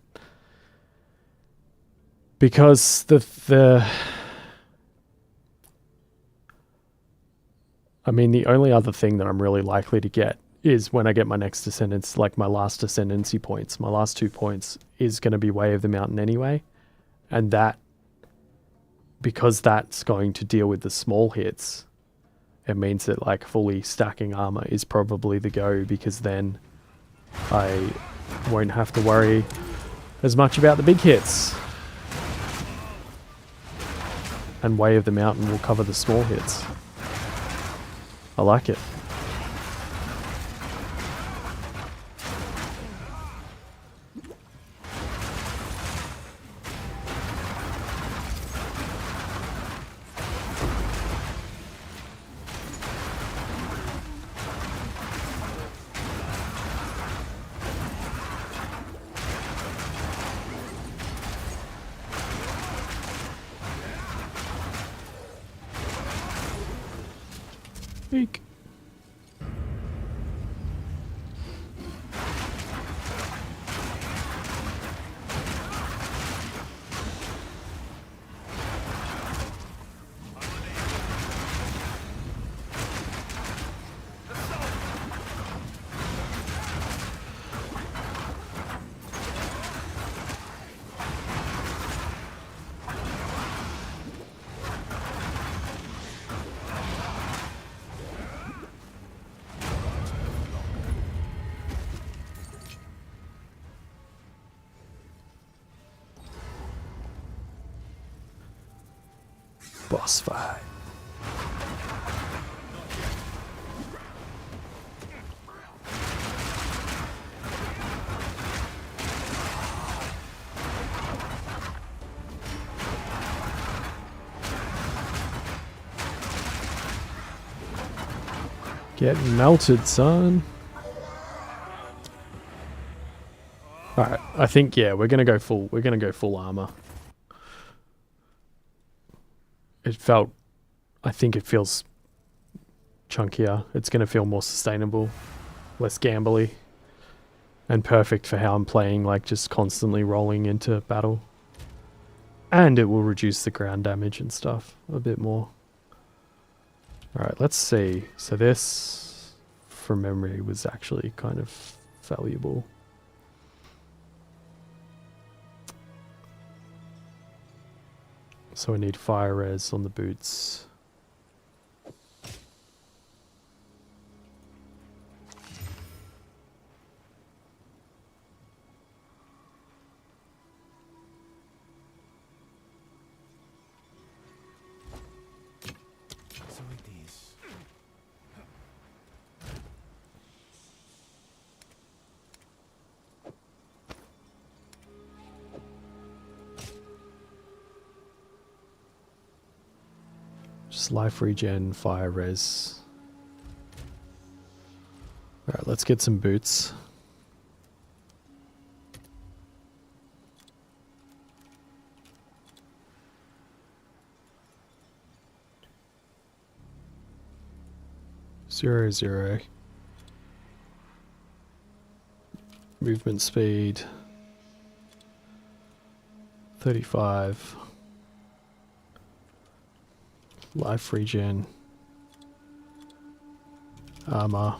because I mean, the only other thing that I'm really likely to get is when I get my next Ascendancy, like my last Ascendancy points, my last 2 points is going to be Way of the Mountain anyway. And that, because that's going to deal with the small hits, it means that like fully stacking armor is probably the go, because then I won't have to worry as much about the big hits. And Way of the Mountain will cover the small hits. I like it. Eek. Boss fight. Get melted, son. Alright, I think yeah, we're gonna go full armor. I think it feels chunkier. It's going to feel more sustainable, less gambly, and perfect for how I'm playing, like just constantly rolling into battle. And it will reduce the ground damage and stuff a bit more. Alright, let's see. So this, from memory, was actually kind of valuable. So I need fire res on the boots. So it is. Just life regen, fire res. let's get some boots. Zero, zero. Movement speed 35. Life regen. Armor.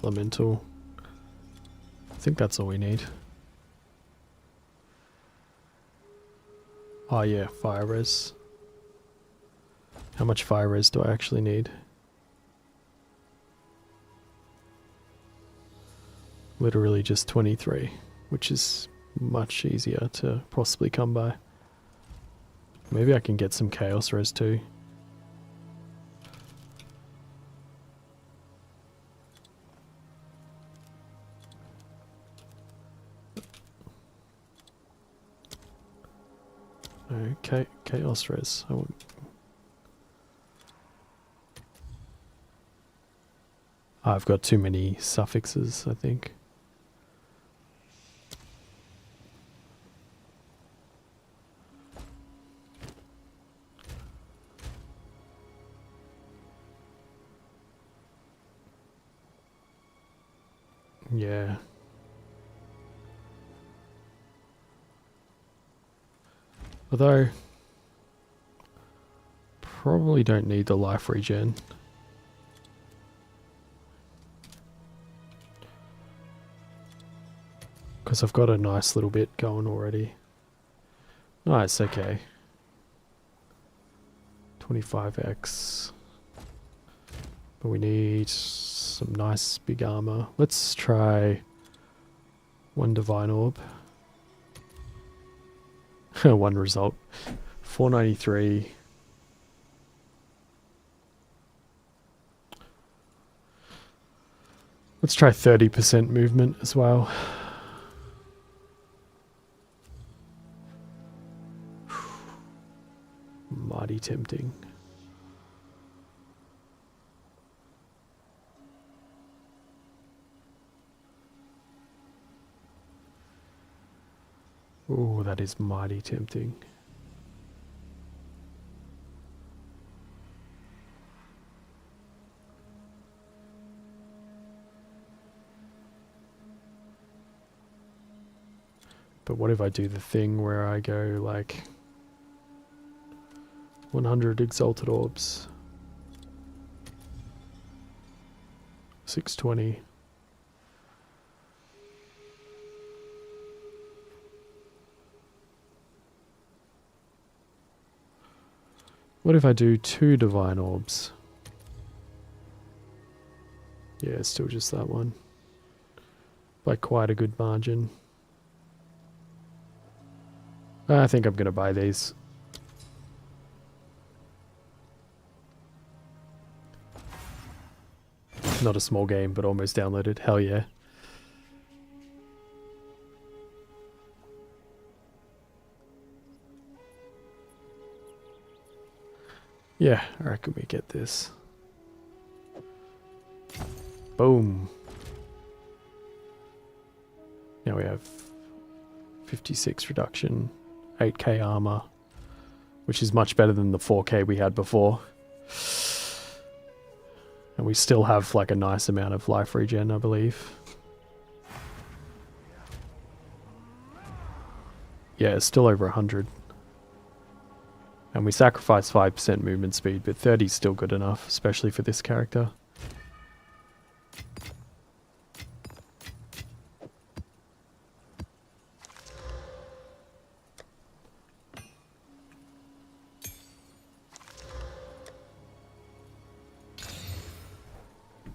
Elemental. I think that's all we need. Oh yeah, fire res. How much fire res do I actually need? Literally just 23, which is much easier to possibly come by. Maybe I can get some chaos res too. Okay, chaos res. I've got too many suffixes, I think. Yeah. Although, probably don't need the life regen. Because I've got a nice little bit going already. Nice, okay. 25x. But we need some nice big armor. Let's try one divine orb. One result. 493. Let's try 30% movement as well. Mighty tempting. Oh, that is mighty tempting. But what if I do the thing where I go like 100 exalted orbs? 620. What if I do 2 divine orbs? Yeah, it's still just that one. By quite a good margin. I think I'm going to buy these. Not a small game, but almost downloaded. Hell yeah. Yeah, I reckon we get this. Boom. Now we have 56 reduction, 8k armor, which is much better than the 4k we had before. And we still have like a nice amount of life regen, I believe. Yeah, it's still over 100. And we sacrifice 5% movement speed, but 30 is still good enough, especially for this character.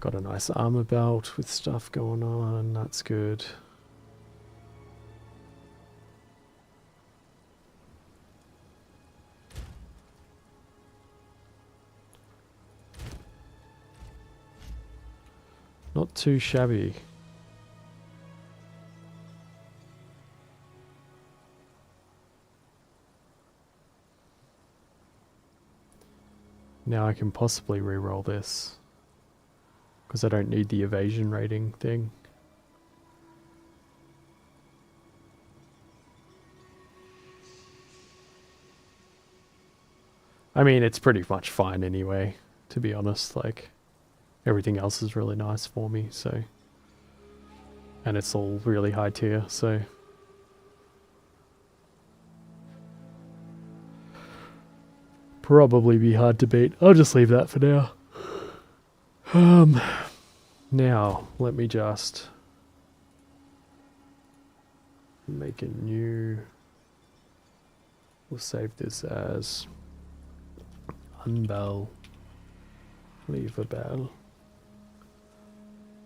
Got a nice armor belt with stuff going on, that's good. Not too shabby. Now I can possibly re-roll this. because I don't need the evasion rating thing. I mean, it's pretty much fine anyway, to be honest. Like, everything else is really nice for me, so. And it's all really high tier, so. Probably be hard to beat. I'll just leave that for now. Now, let me just make a new. We'll save this as unbell, leave a bell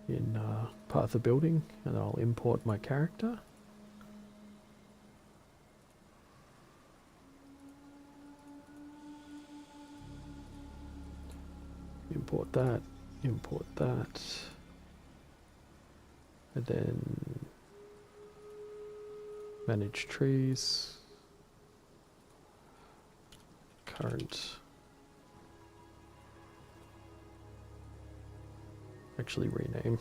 in path of building, and I'll import my character. Import that, and then manage trees, current, actually rename.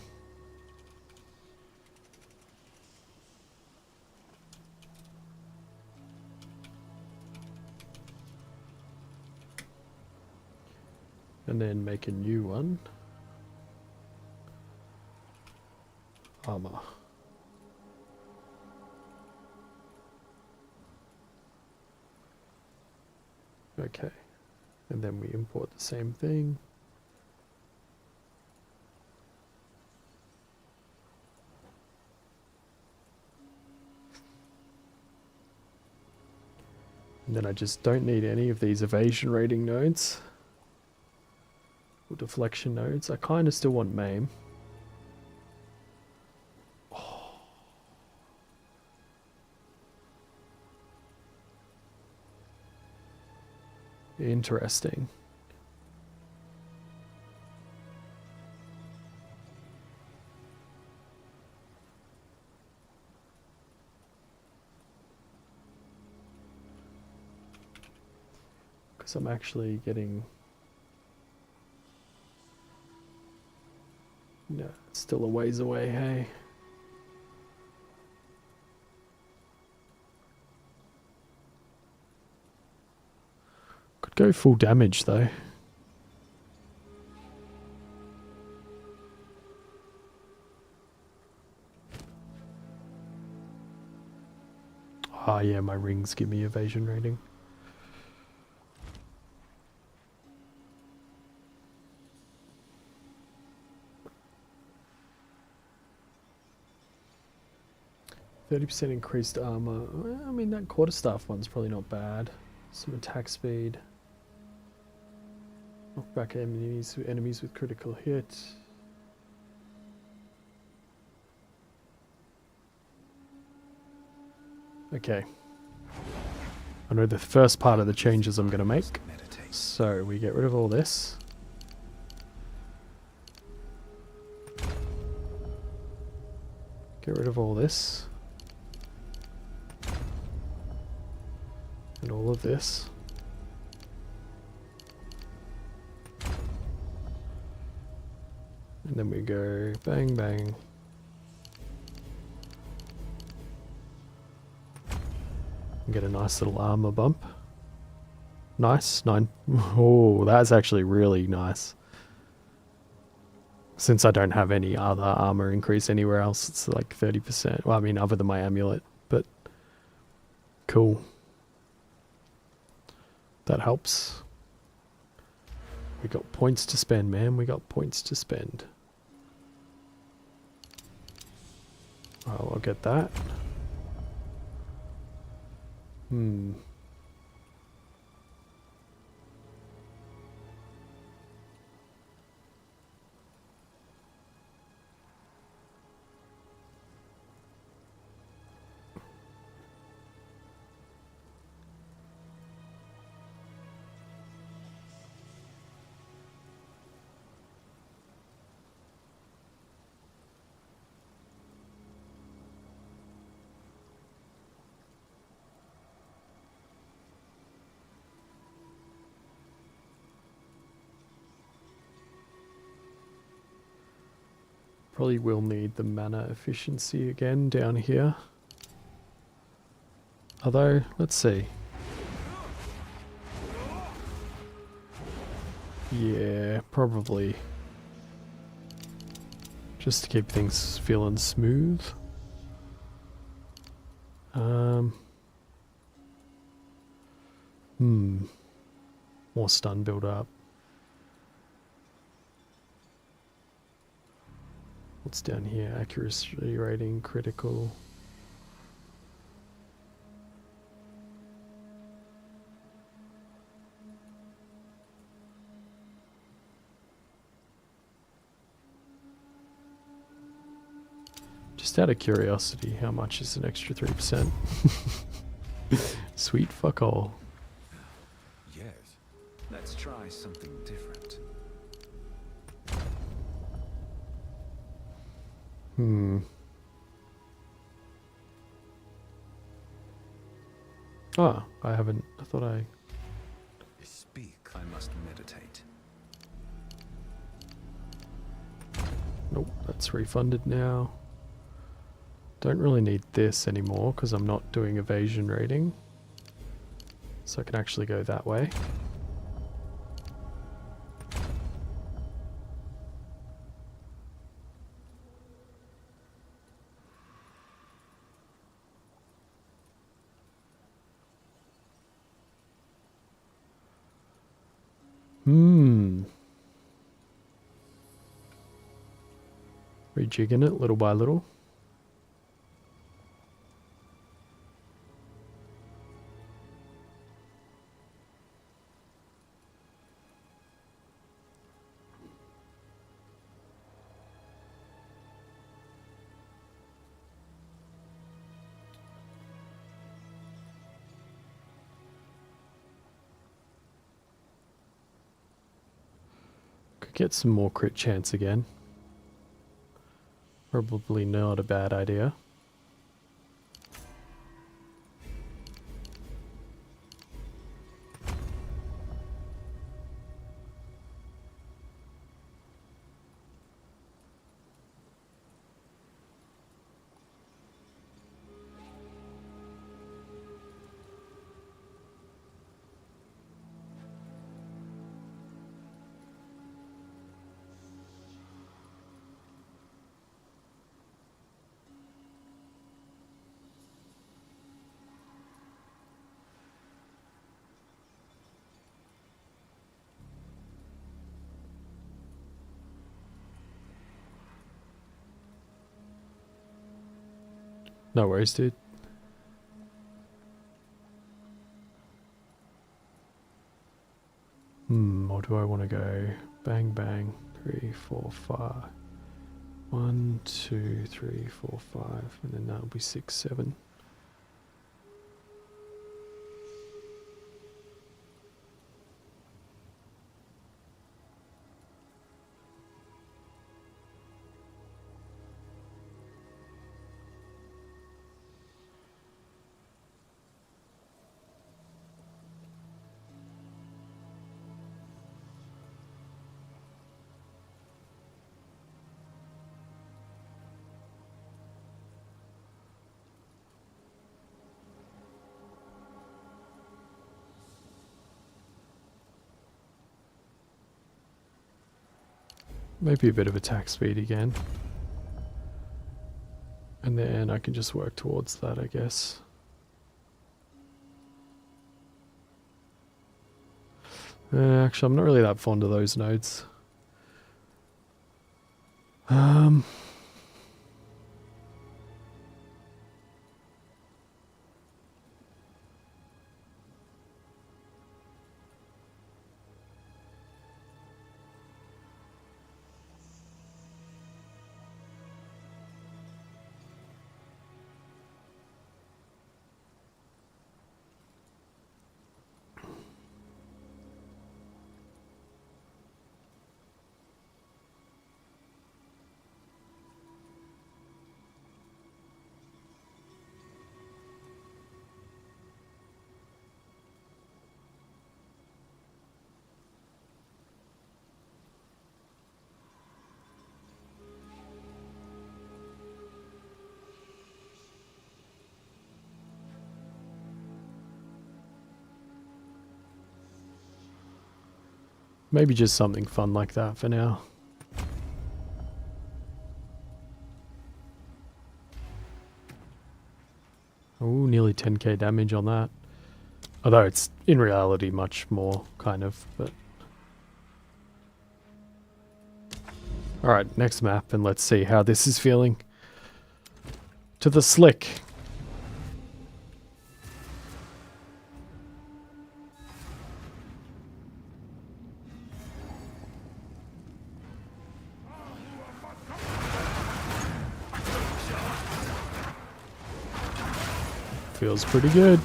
And then make a new one. Armor. Okay. And then we import the same thing. And then I just don't need any of these evasion rating nodes. Or deflection nodes. I kind of still want MAME. Oh. Interesting. Because I'm actually getting... No, it's still a ways away, hey. Could go full damage though. Ah, yeah, my rings give me evasion rating. %30 increased armor. Well, I mean, that quarterstaff one's probably not bad. Some attack speed. Knock back enemies with critical hit. Okay. I know the first part of the changes I'm going to make. So we get rid of all this. Get rid of all this. And all of this. And then we go bang bang. And get a nice little armor bump. Nice. 9. Oh, that's actually really nice. Since I don't have any other armor increase anywhere else, it's like 30%. Well, I mean, other than my amulet, but cool. That helps. We got points to spend, man. We got points to spend. Oh, I'll get that. Probably will need the mana efficiency again down here. Although, let's see. Yeah, probably. Just to keep things feeling smooth. More stun build up. What's down here? Accuracy rating, critical. Just out of curiosity, how much is an extra 3%? Sweet fuck all. Yes. Let's try something different. Ah, I haven't. I thought I. Speak. I must meditate. Nope, that's refunded now. Don't really need this anymore because I'm not doing evasion rating. So I can actually go that way. Rejigging it little by little. Could get some more crit chance again. Probably not a bad idea. No worries, dude. Or do I want to go bang bang 3, 4, 5? 1, 2, 3, 4, 5, and then that'll be 6, 7. Maybe a bit of attack speed again. And then I can just work towards that, I guess. Actually, I'm not really that fond of those nodes. Maybe just something fun like that for now. Oh, nearly 10k damage on that. Although it's in reality much more, kind of, but... Alright, next map, and let's see how this is feeling. To the slick. Feels pretty good.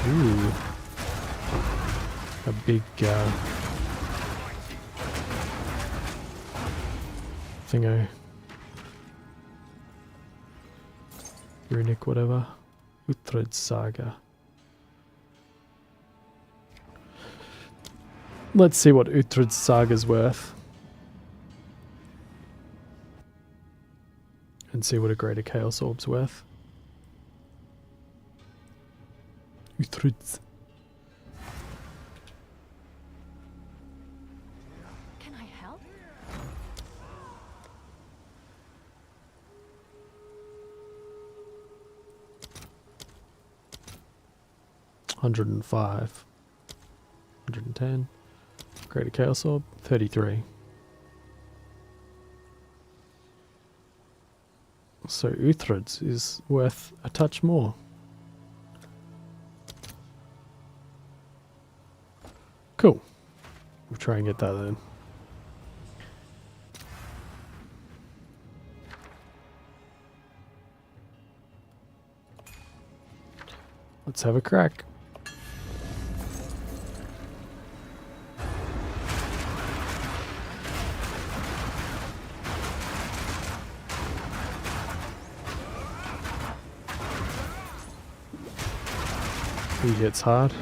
Ooh. A big thingo. Runic whatever. Uhtred Saga. Let's see what Uhtred Saga's worth. And see what a Greater Chaos Orb's worth. Uhtred. Can I help? $105. $110. Greater Chaos Orb, $33. So Uthred's is worth a touch more. Cool. We'll try and get that then. Let's have a crack. He hits hard.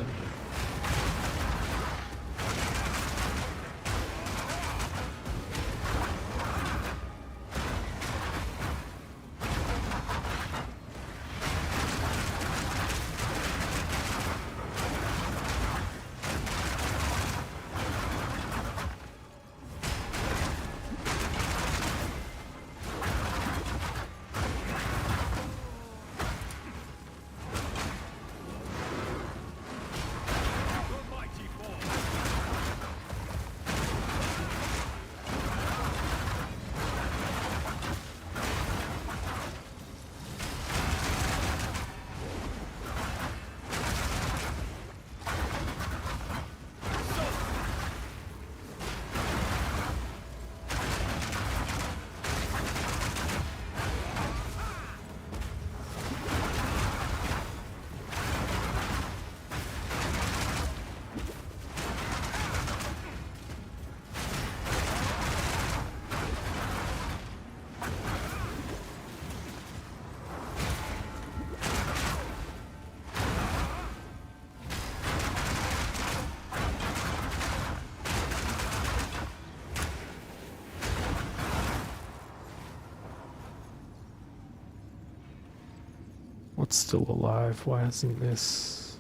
What's still alive? Why hasn't this...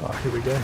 Oh, here we go.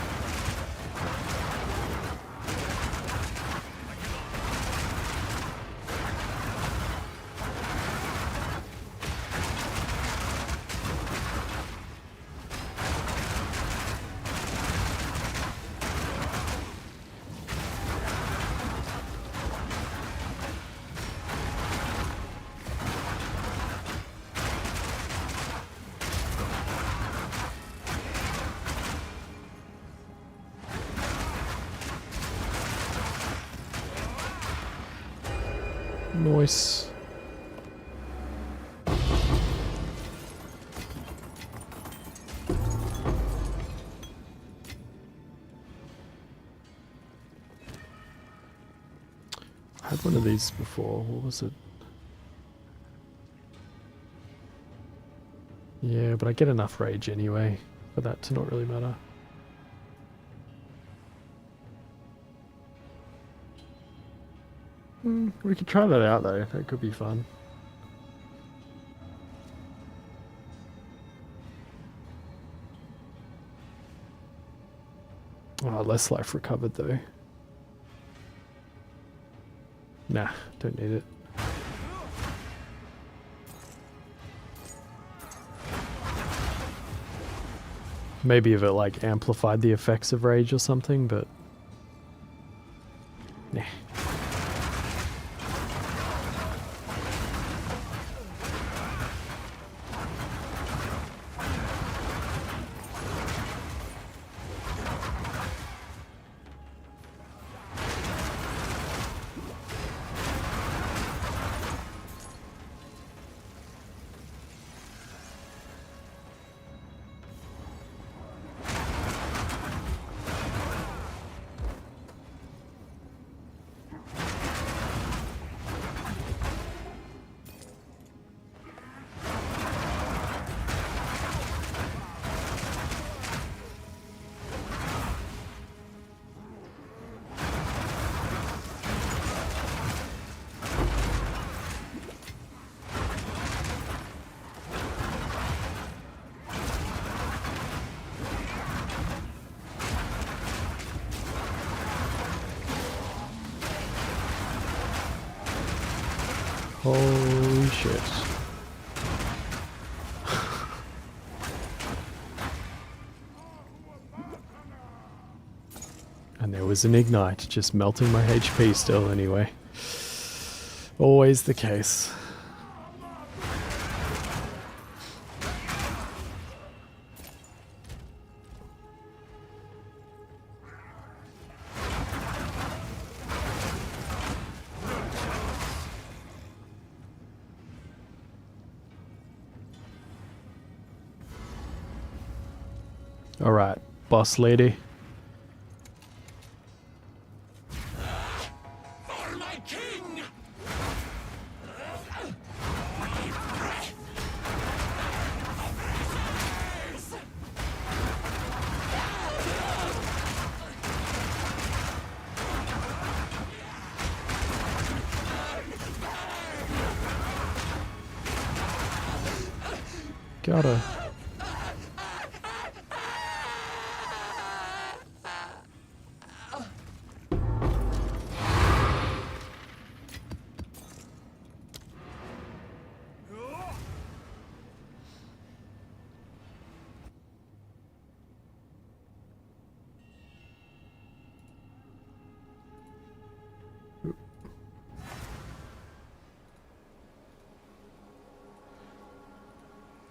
Nice. I had one of these before. What was it? Yeah, but I get enough rage anyway for that to not really matter. We could try that out though. That could be fun. Oh, less life recovered though. Nah, don't need it. Maybe if it like amplified the effects of rage or something, but nah. Holy shit. And there was an ignite, just melting my HP still anyway. Always the case. Alright, boss lady. For my king! Got her.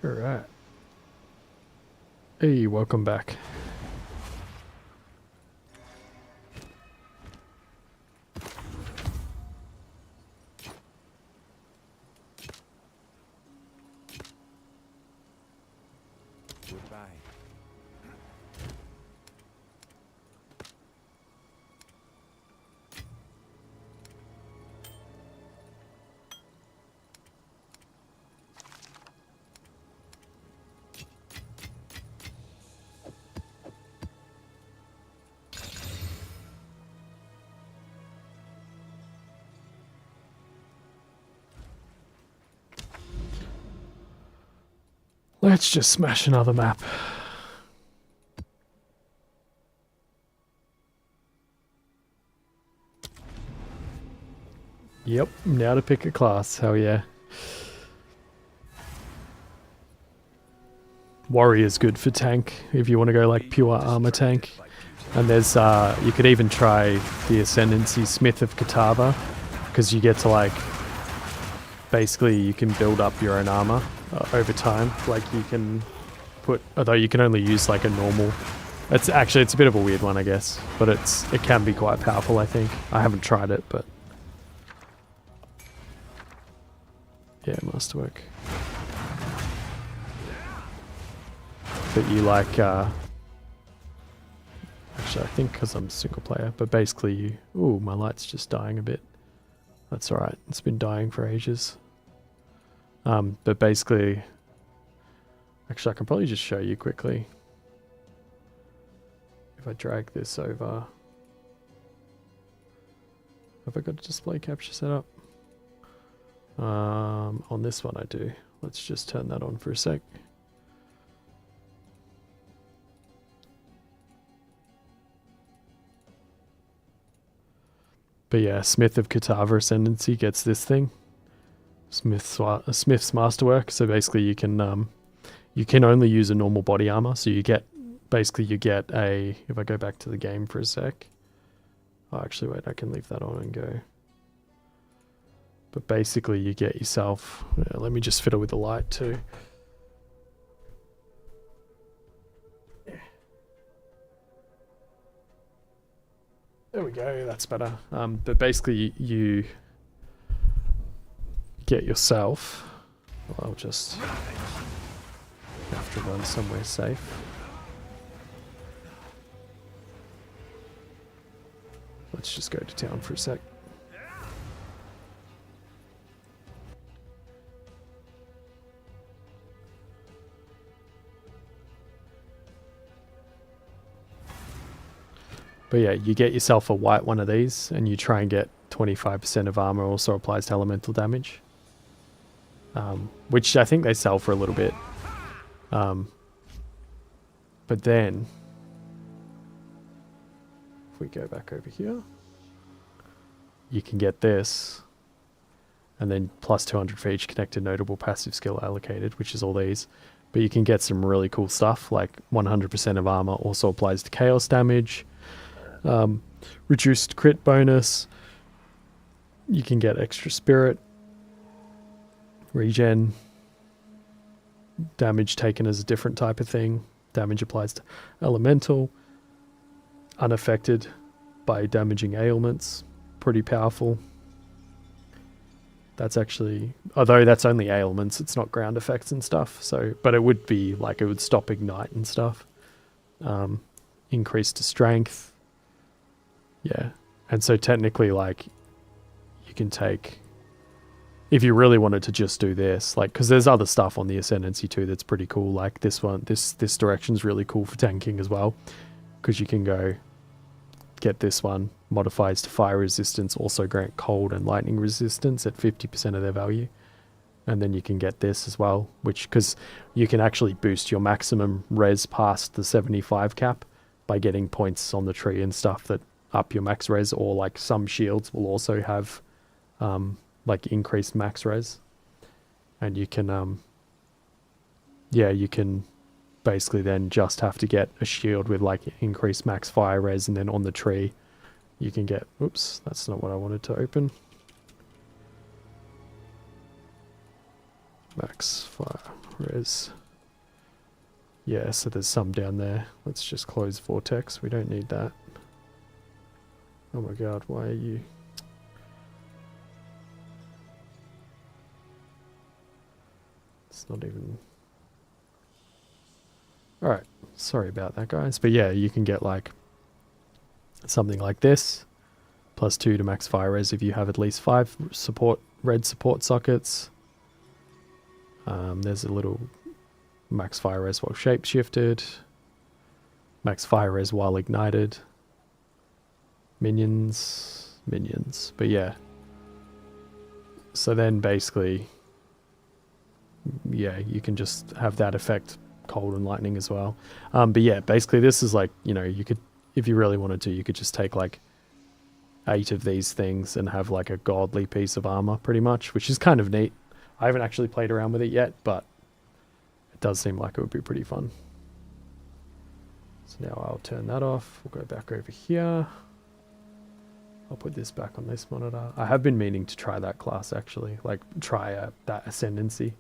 Alright. Hey, welcome back. Goodbye. Let's just smash another map. Yep, now to pick a class. Hell yeah. Warrior's good for tank if you want to go like pure armor tank. And there's you could even try the Ascendancy Smith of Katava, because you get to like basically you can build up your own armor over time. Like you can put, although you can only use like a normal. It's actually, it's a bit of a weird one, I guess, but it can be quite powerful. I think I haven't tried it, but yeah, masterwork. But you like actually, I think because I'm single player, but basically you... Ooh, my light's just dying a bit. That's alright. It's been dying for ages. But basically, Actually, I can probably just show you quickly. If I drag this over. Have I got a display capture set up? On this one I do. Let's just turn that on for a sec. But yeah, Smith of Catava Ascendancy gets this thing. Smith's Masterwork. So basically you can only use a normal body armor. So you get a, if I go back to the game for a sec. Oh, actually wait, I can leave that on and go. But basically you get yourself, let me just fiddle with the light too. There we go, that's better. But basically you get yourself, I'll just have to run somewhere safe. Let's just go to town for a sec. But yeah, you get yourself a white one of these and you try and get 25% of armor also applies to elemental damage. Which I think they sell for a little bit. But then, if we go back over here, you can get this. And then plus 200 for each connected notable passive skill allocated, which is all these. But you can get some really cool stuff, like 100% of armor also applies to chaos damage. Reduced crit bonus. You can get extra spirit, regen, damage taken as a different type of thing, damage applies to elemental, unaffected by damaging ailments, pretty powerful. That's actually, although that's only ailments, it's not ground effects and stuff, so, but it would be like, it would stop ignite and stuff. Increase to strength. Yeah, and so technically, like, you can take, if you really wanted to just do this, like, because there's other stuff on the Ascendancy too that's pretty cool, like this one, this direction's really cool for tanking as well, because you can go get this one, modifies to fire resistance, also grant cold and lightning resistance at 50% of their value, and then you can get this as well, which, because you can actually boost your maximum res past the 75 cap by getting points on the tree and stuff that up your max res, or like some shields will also have like increased max res, and you can you can basically then just have to get a shield with like increased max fire res, and then on the tree you can get, oops, that's not what I wanted to open, max fire res. Yeah, so there's some down there. Let's just close vortex, we don't need that. Oh my god, why are you... It's not even... Alright, sorry about that, guys. But yeah, you can get like something like this. Plus 2 to max fire res if you have at least 5 red support sockets. There's a little max fire res while shapeshifted. Max fire res while ignited. Minions. But yeah. So then basically, yeah, you can just have that effect, cold and lightning as well. But yeah, basically this is like, you know, you could, if you really wanted to, you could just take like 8 of these things and have like a godly piece of armor pretty much, which is kind of neat. I haven't actually played around with it yet, but it does seem like it would be pretty fun. So now I'll turn that off. We'll go back over here. I'll put this back on this monitor. I have been meaning to try that class actually, like try that Ascendancy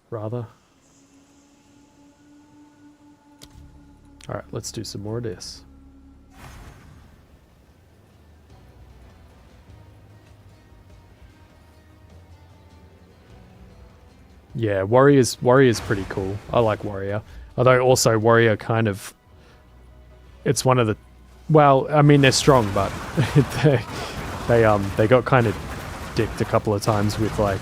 rather. Alright, let's do some more of this. Yeah, Warrior's pretty cool. I like Warrior. Although also Warrior kind of, it's one of the, well, I mean they're strong, but they got kind of dicked a couple of times with like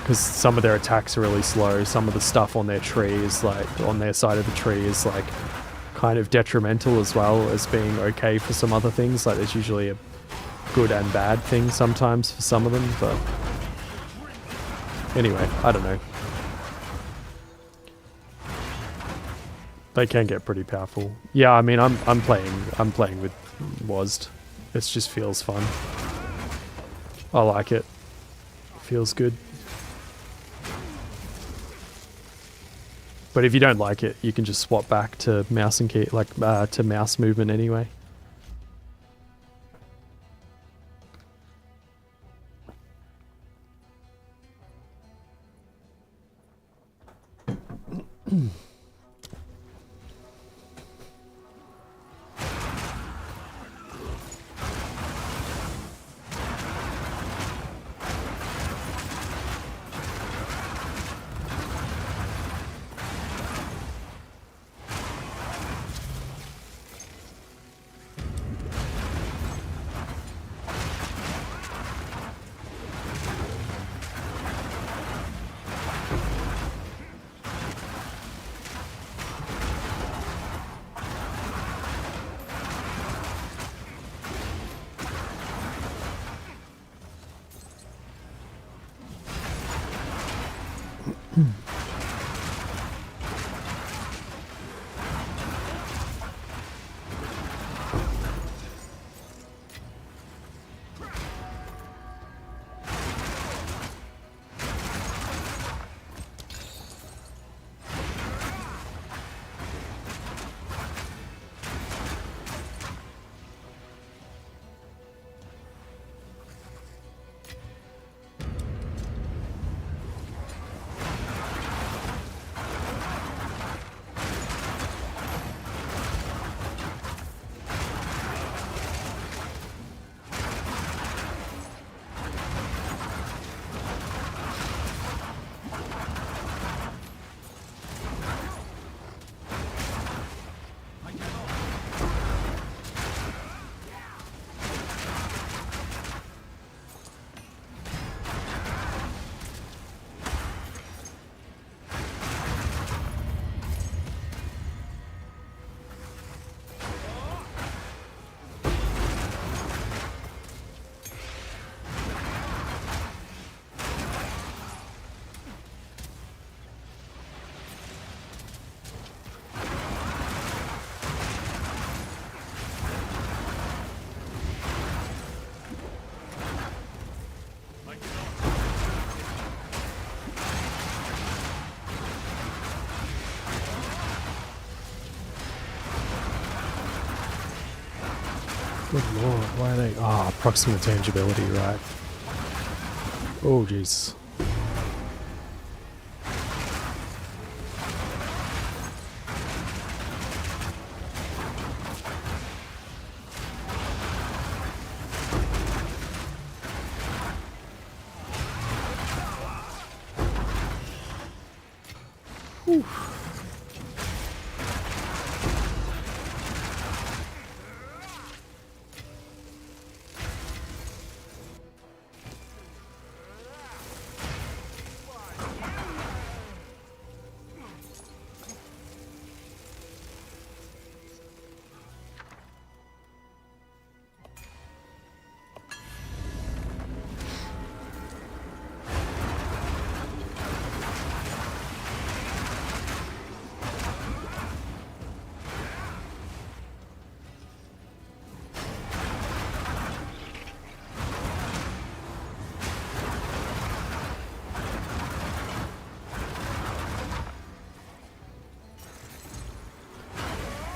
because some of their attacks are really slow. Some of the stuff on their tree is like, on their side of the tree is like kind of detrimental as well as being okay for some other things. Like there's usually a good and bad thing sometimes for some of them, but anyway, I don't know. They can get pretty powerful. Yeah, I mean, I'm playing with WASD. It just feels fun. I like it. Feels good. But if you don't like it, you can just swap back to mouse and key, like to mouse movement anyway. Good lord, why are they... Ah, proximate tangibility, right. Oh, jeez.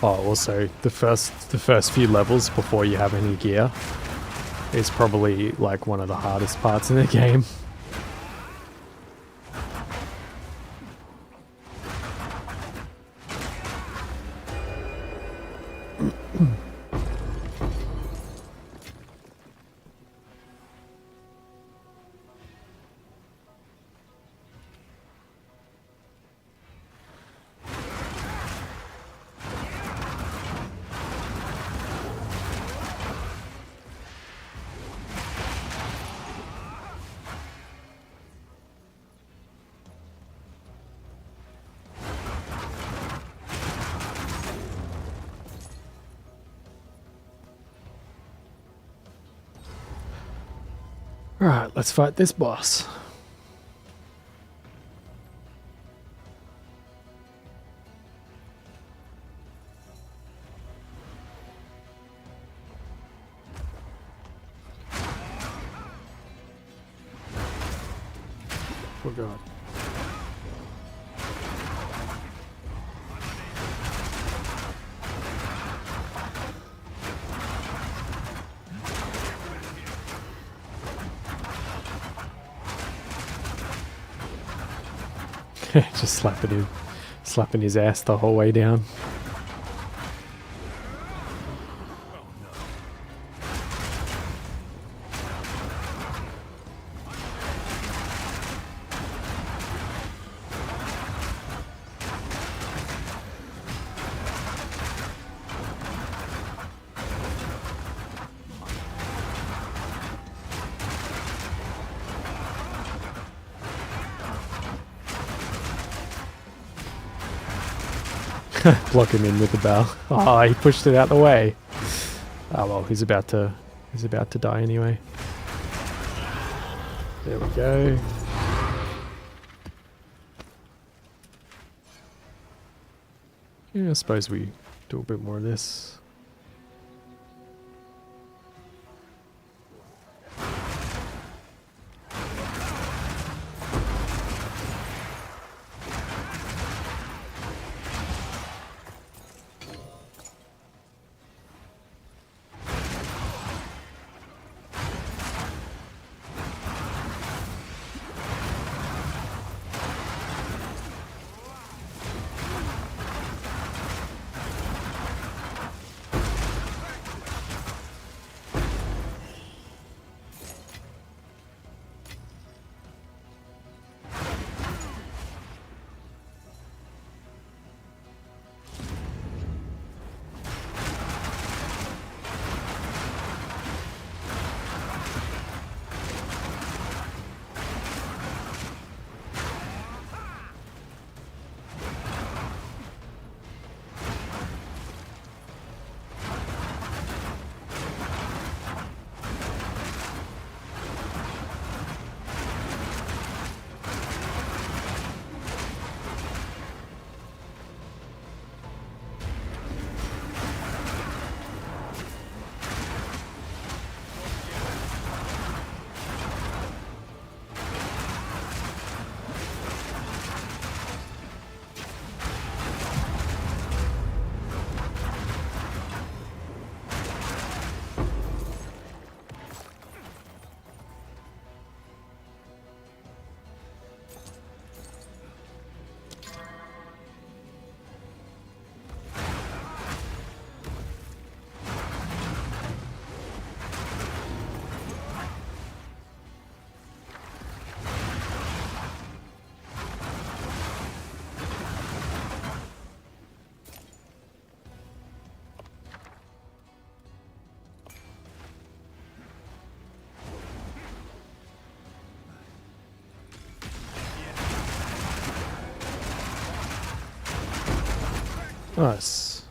Oh, also, the first few levels before you have any gear is probably like one of the hardest parts in the game. Alright, let's fight this boss. Oh god. Just slapping his ass the whole way down. Block him in with the bell. Oh, he pushed it out the way. Oh well, he's about to die anyway. There we go. Yeah, I suppose we do a bit more of this. Nice.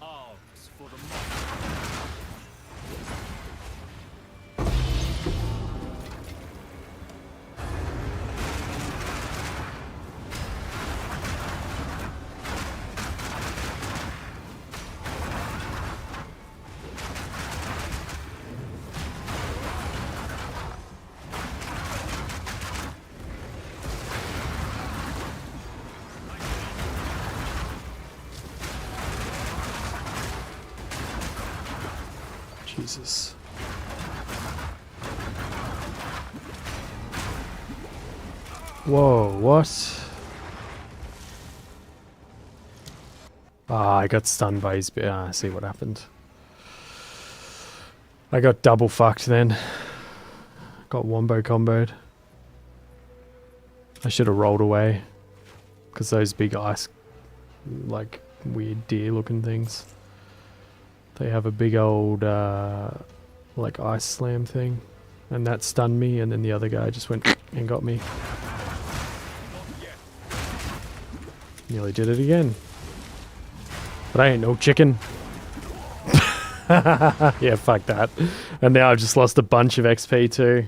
Arms for the march. Jesus. Whoa, what? Ah, I got stunned by his... I see what happened. I got double fucked then. Got wombo comboed. I should have rolled away. Because those big ice, like, weird deer looking things. They have a big old, like, ice slam thing. And that stunned me, and then the other guy just went and got me. Nearly did it again. But I ain't no chicken. Yeah, fuck that. And now I've just lost a bunch of XP too.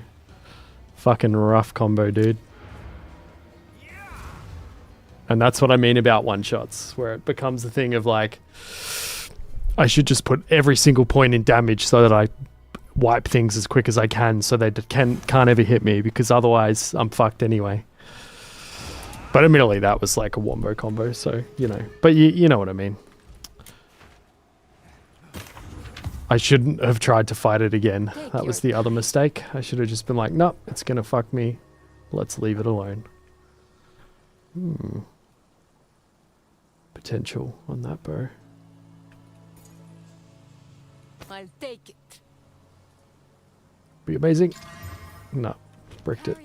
Fucking rough combo, dude. And that's what I mean about one-shots, where it becomes a thing of like, I should just put every single point in damage so that I wipe things as quick as I can so they can't ever hit me, because otherwise I'm fucked anyway. But admittedly, that was like a wombo combo, so, you know. But you know what I mean. I shouldn't have tried to fight it again. That was the other mistake. I should have just been like, nope, it's gonna fuck me. Let's leave it alone. Potential on that bow. I'll take it. Be amazing. No, bricked it.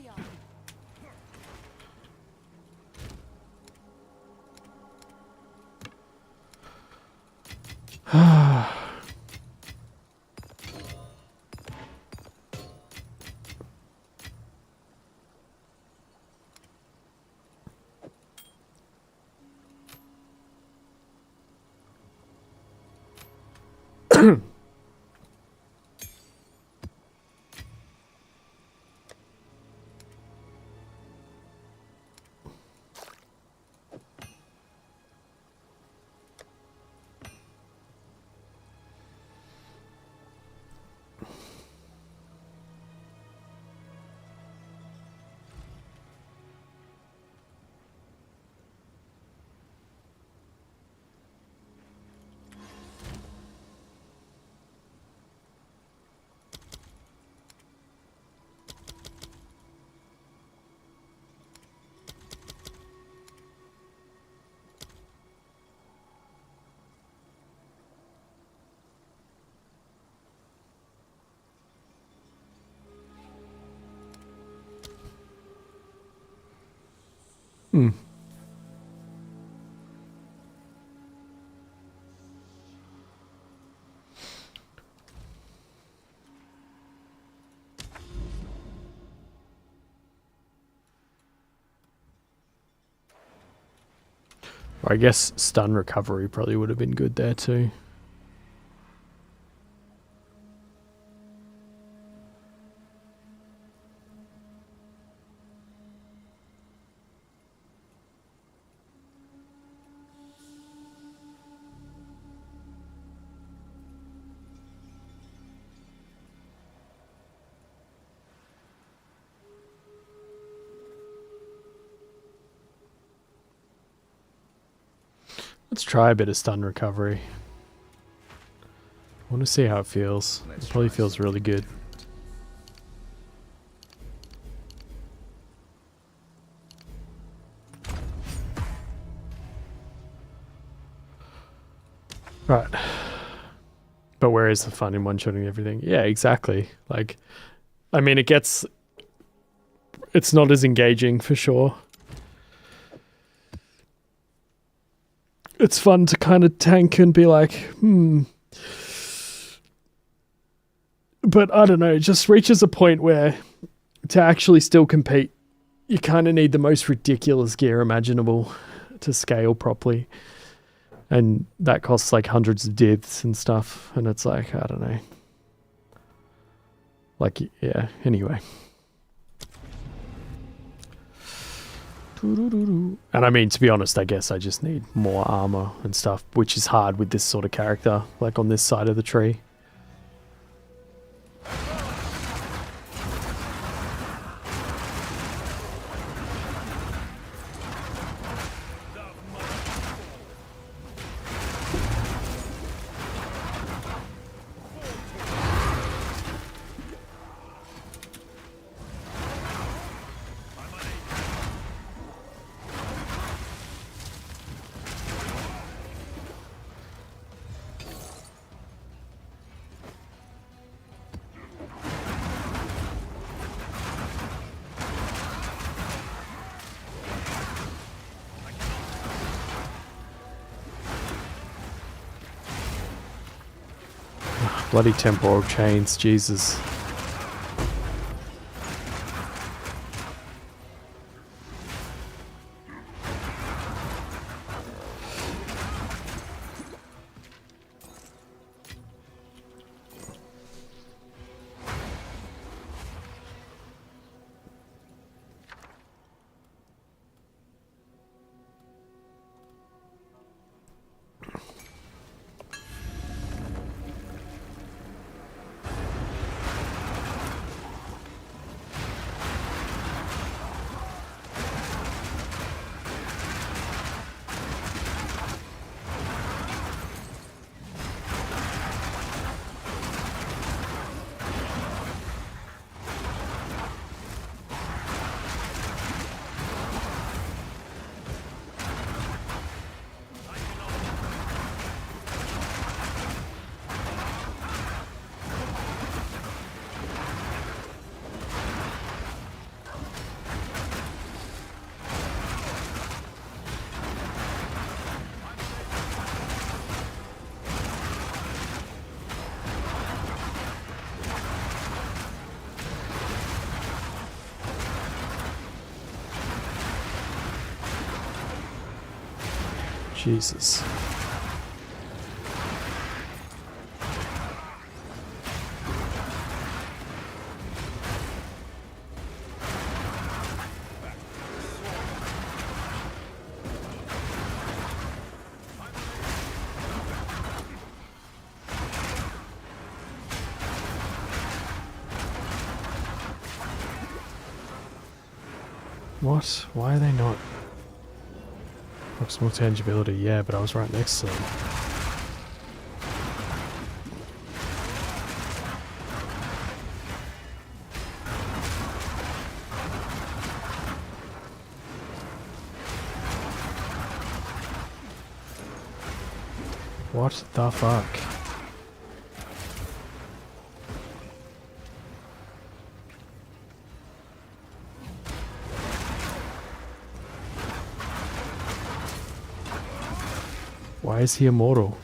I guess stun recovery probably would have been good there too. Let's try a bit of stun recovery. I want to see how it feels. It probably feels really good. Right. But where is the fun in one-shotting everything? Yeah, exactly. Like, I mean, it's not as engaging for sure. It's fun to kind of tank and be like, But I don't know, it just reaches a point where to actually still compete, you kind of need the most ridiculous gear imaginable to scale properly. And that costs like hundreds of divs and stuff. And it's like, I don't know. Like, yeah, anyway. And I mean, to be honest, I guess I just need more armor and stuff, which is hard with this sort of character, like on this side of the tree. Bloody temporal chains, Jesus. Jesus. What? Why are they not? Proximal tangibility, yeah, but I was right next to them. What the fuck? Why is he immortal?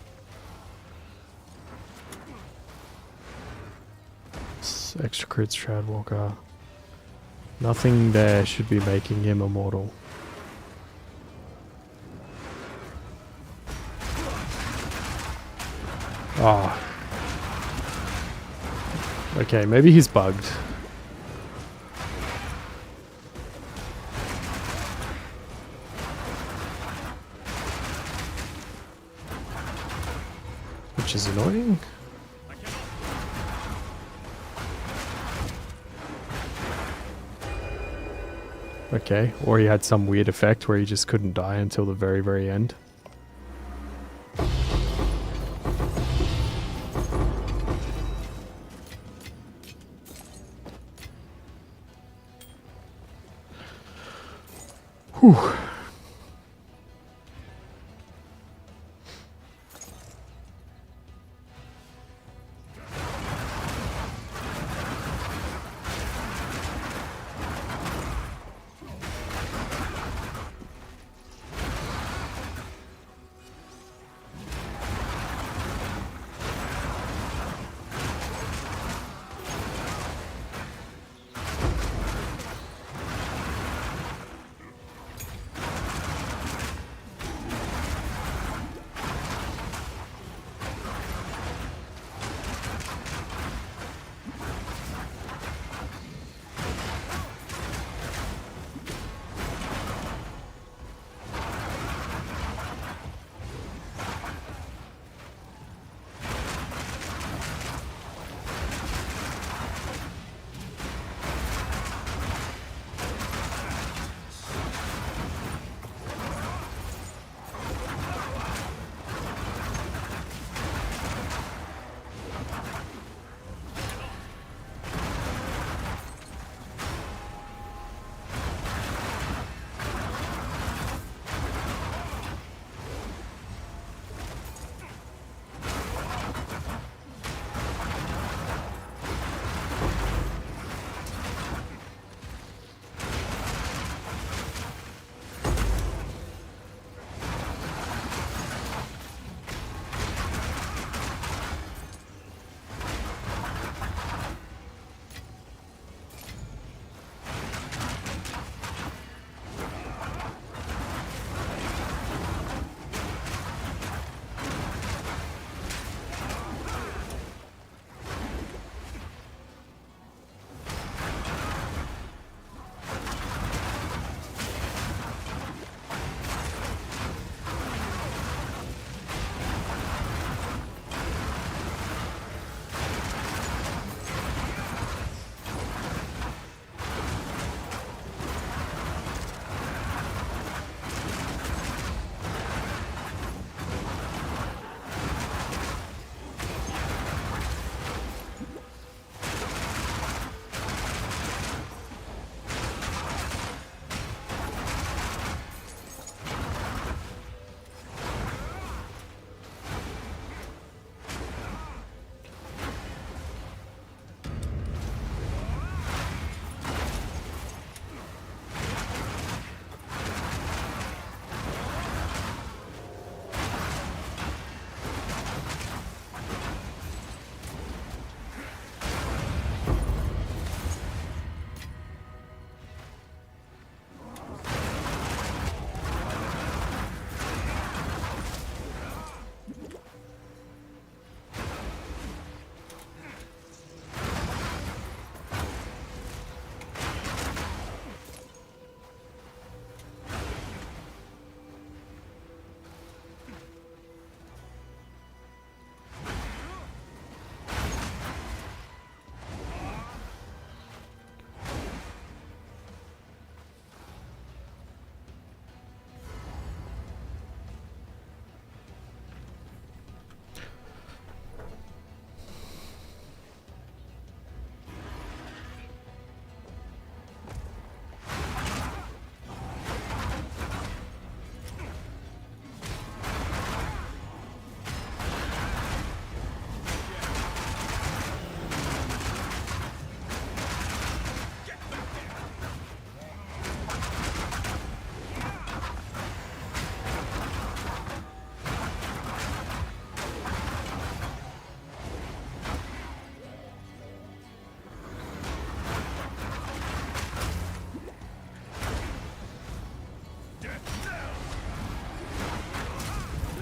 Extra crits, Shroudwalker. Nothing there should be making him immortal. Ah. Okay, maybe he's bugged. Which is annoying. Okay, or he had some weird effect where he just couldn't die until the very, very end. Whew.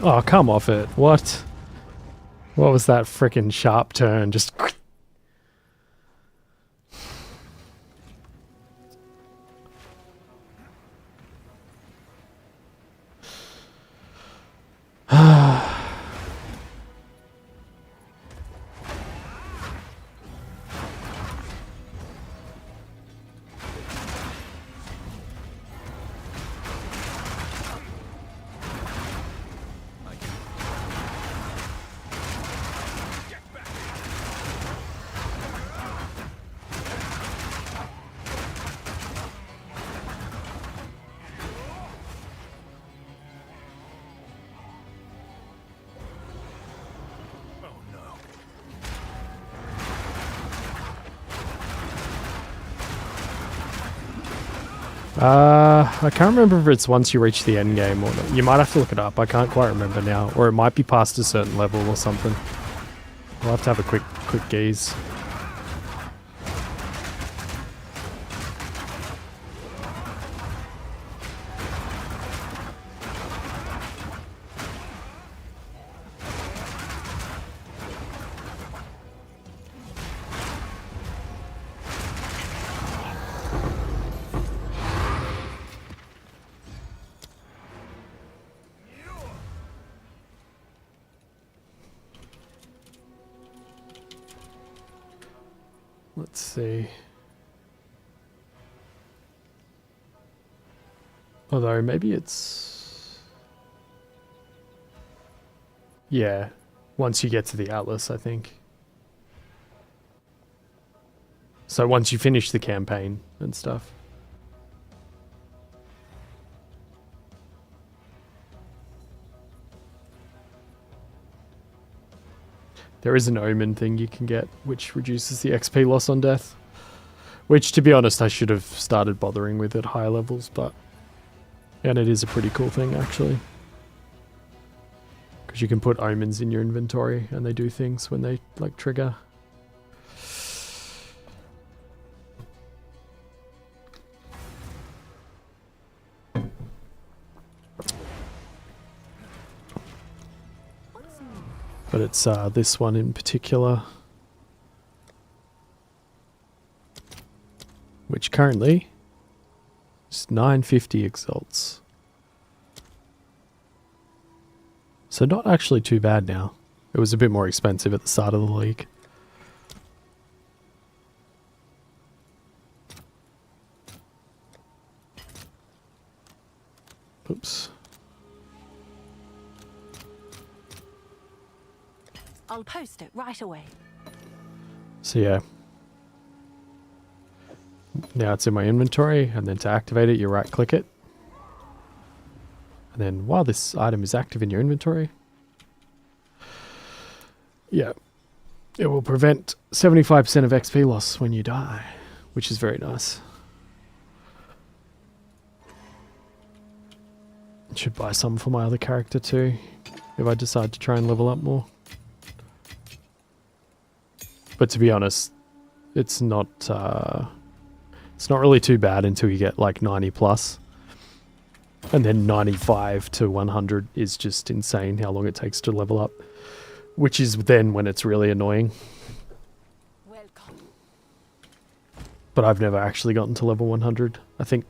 Oh, come off it. What? What was that frickin' sharp turn? Just... I can't remember if it's once you reach the end game or not. You might have to look it up. I can't quite remember now. Or it might be past a certain level or something. We'll have to have a quick gaze. Let's see. Although maybe it's... Yeah, once you get to the Atlas, I think. So once you finish the campaign and stuff. There is an omen thing you can get, which reduces the XP loss on death. Which, to be honest, I should have started bothering with at higher levels, but... And it is a pretty cool thing, actually. Because you can put omens in your inventory, and they do things when they, like, trigger. But it's this one in particular, which currently is 950 exalts. So not actually too bad now. It was a bit more expensive at the start of the league. Oops. I'll post it right away. So yeah. Now it's in my inventory, and then to activate it, you right click it. And then while this item is active in your inventory, yeah, it will prevent 75% of XP loss when you die, which is very nice. Should buy some for my other character too, if I decide to try and level up more. But to be honest, it's not really too bad until you get like 90 plus. And then 95 to 100 is just insane how long it takes to level up. Which is then when it's really annoying. Welcome. But I've never actually gotten to level 100. I think,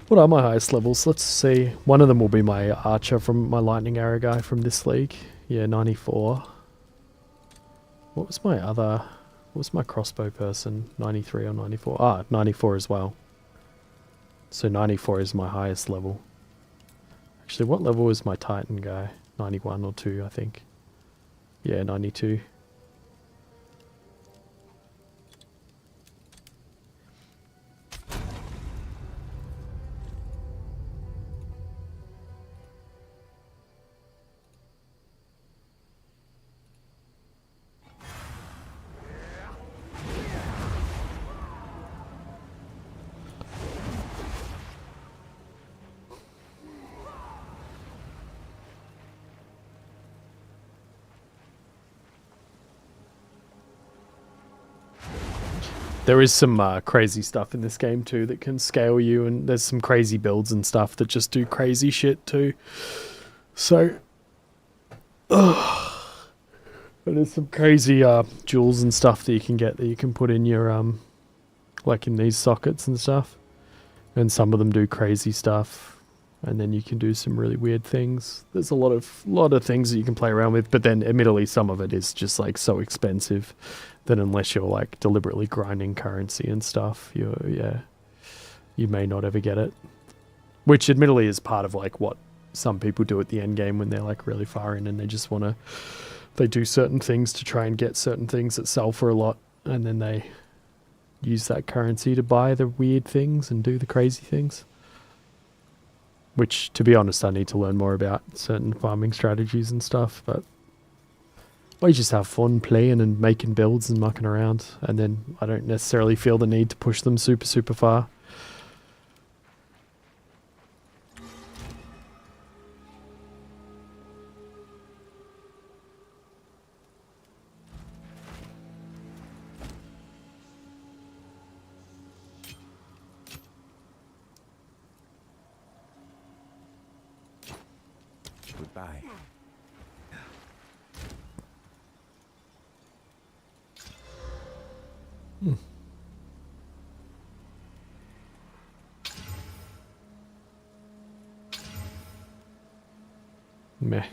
what are my highest levels? Let's see. One of them will be my archer from my lightning arrow guy from this league. Yeah, 94. What was my other... What was my crossbow person? 93 or 94? Ah, 94 as well. So 94 is my highest level. Actually, what level is my titan guy? 91 or 2, I think. Yeah, 92. There is some crazy stuff in this game too that can scale you, and there's some crazy builds and stuff that just do crazy shit too. So But there's some crazy jewels and stuff that you can get that you can put in your like in these sockets and stuff. And some of them do crazy stuff, and then you can do some really weird things. There's a lot of things that you can play around with, but then admittedly some of it is just like so expensive that unless you're like deliberately grinding currency and stuff, you may not ever get it. Which admittedly is part of like what some people do at the end game when they're like really far in and they just want to, they do certain things to try and get certain things that sell for a lot, and then they use that currency to buy the weird things and do the crazy things. Which, to be honest, I need to learn more about certain farming strategies and stuff, but I just have fun playing and making builds and mucking around, and then I don't necessarily feel the need to push them super far. Goodbye. Meh.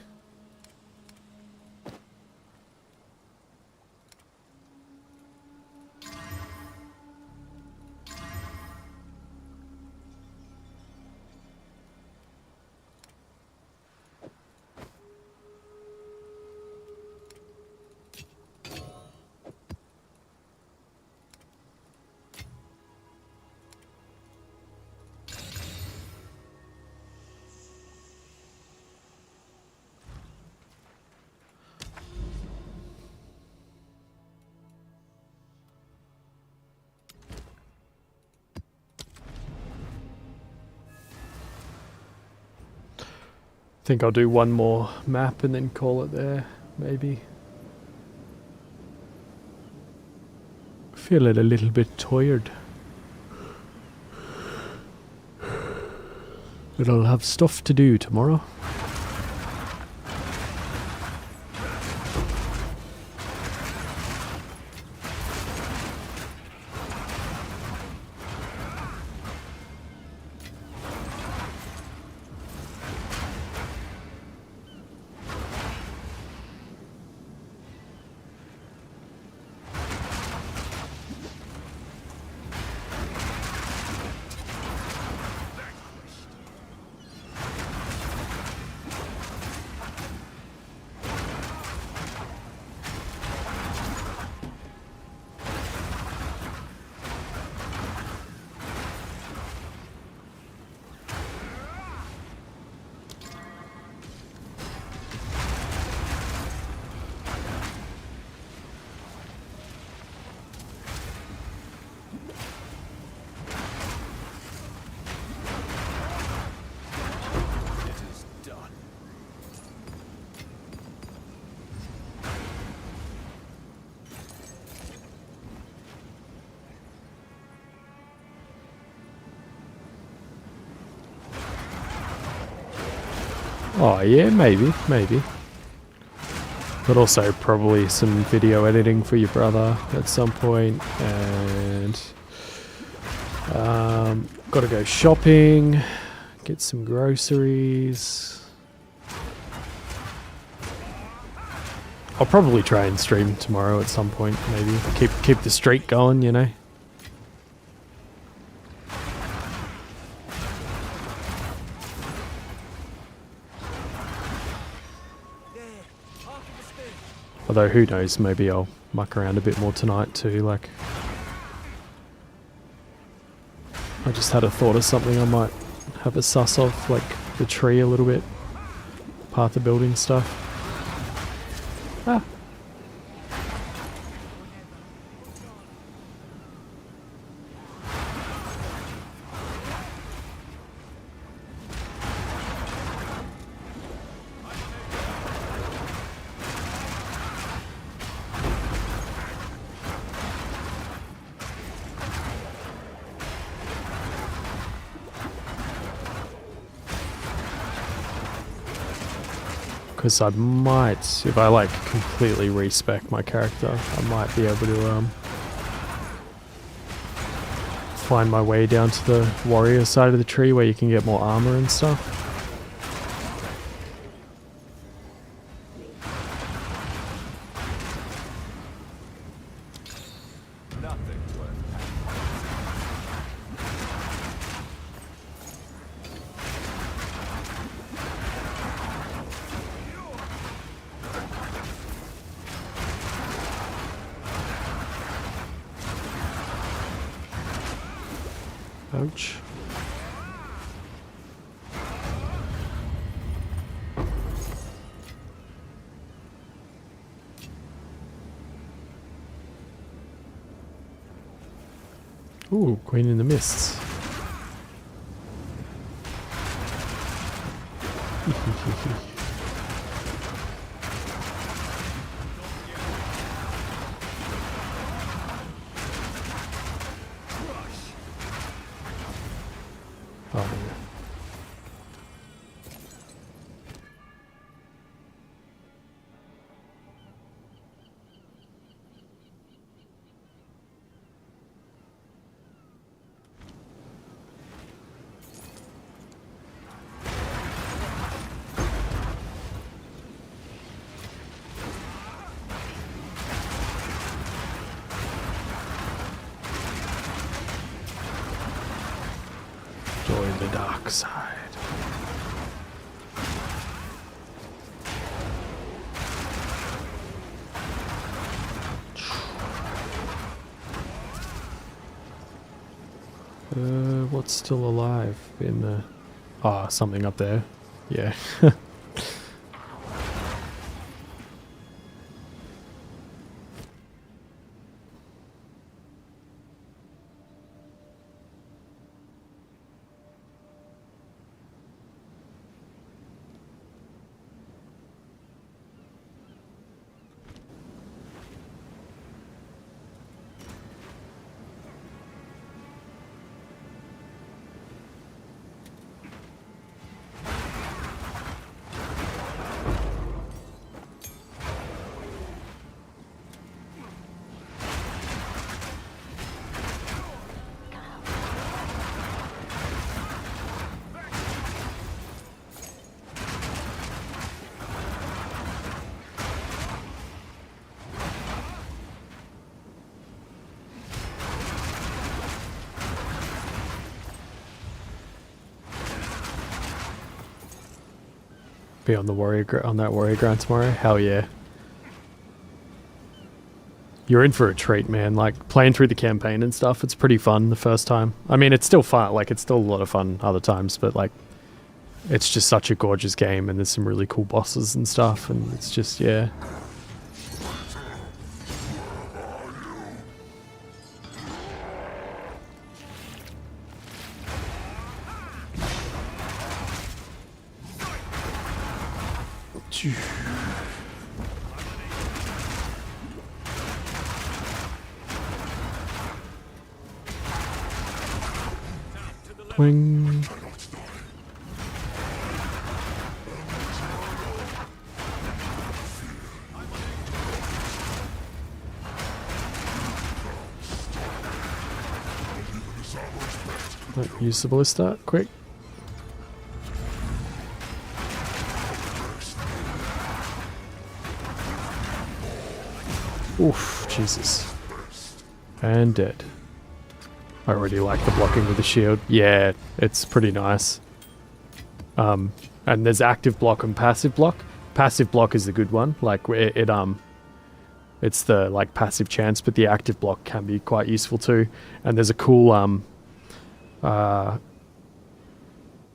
Think I'll do one more map and then call it there, maybe. Feeling a little bit tired. But I'll have stuff to do tomorrow. Oh yeah, maybe. But also probably some video editing for your brother at some point, and gotta go shopping, get some groceries. I'll probably try and stream tomorrow at some point, maybe. Keep the streak going, you know. Although, who knows, maybe I'll muck around a bit more tonight too, like... I just had a thought of something I might have a suss of, like the tree a little bit. Path of building stuff. Ah! Because I might, if I like completely respec my character, I might be able to find my way down to the warrior side of the tree where you can get more armor and stuff. Nothing worth Ouch. Ooh, Queen in the Mists. Oh, yeah. Join the dark side. What's still alive in the... Ah, something up there. Yeah. Be on the on that warrior ground tomorrow? Hell yeah. You're in for a treat, man. Like, playing through the campaign and stuff, it's pretty fun the first time. I mean, it's still fun. Like, it's still a lot of fun other times, but, like, it's just such a gorgeous game, and there's some really cool bosses and stuff, and it's just, yeah. Twing. Use the ballista, quick. Oof, Jesus. And dead. I already like the blocking with the shield. Yeah, it's pretty nice. And there's active block and passive block. Passive block is the good one. Like it's the like passive chance, but the active block can be quite useful too. And there's a cool I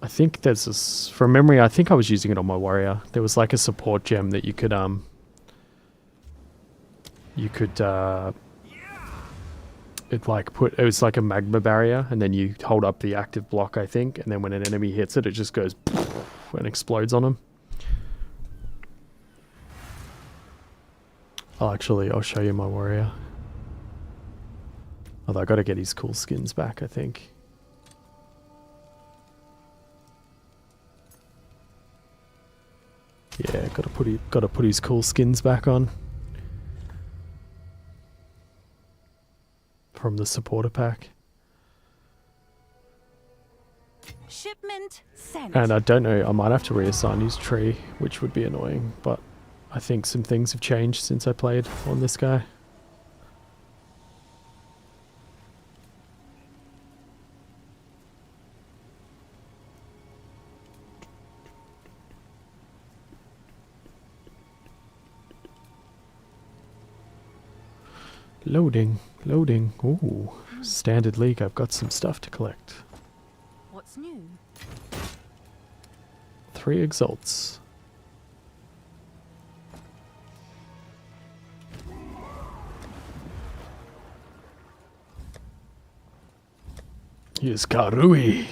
think there's this, from memory, I think I was using it on my warrior. There was like a support gem that you could it was like a magma barrier, and then you hold up the active block, I think, and then when an enemy hits it, it just goes and explodes on them. I'll show you my warrior. Although I gotta get his cool skins back, I think. Yeah, gotta put his cool skins back on from the supporter pack. Shipment sent. And I don't know, I might have to reassign his tree, which would be annoying, but I think some things have changed since I played on this guy. Loading, loading. Ooh, standard league. I've got some stuff to collect. What's new? 3 exalts. Here's Karui.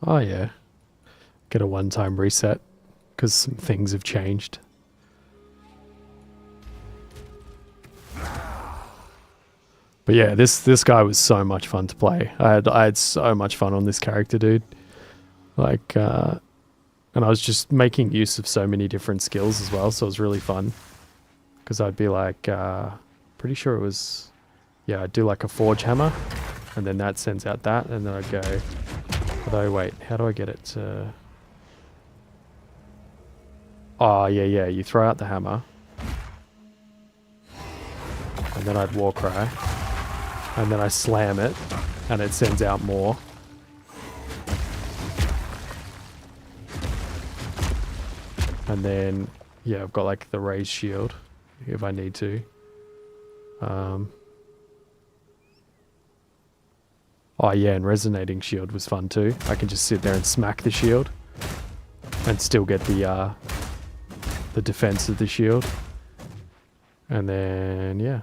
Oh yeah. Get a one-time reset because some things have changed. But yeah, this guy was so much fun to play. I had so much fun on this character, dude. Like, and I was just making use of so many different skills as well, so it was really fun. Because I'd be like, pretty sure it was, yeah, I'd do like a forge hammer, and then that sends out that, and then I'd go, although wait, how do I get it to... Oh, yeah, you throw out the hammer. And then I'd war cry. And then I slam it, and it sends out more. And then, yeah, I've got like the raised shield, if I need to. Oh yeah, and resonating shield was fun too. I can just sit there and smack the shield, and still get the defense of the shield. And then, yeah.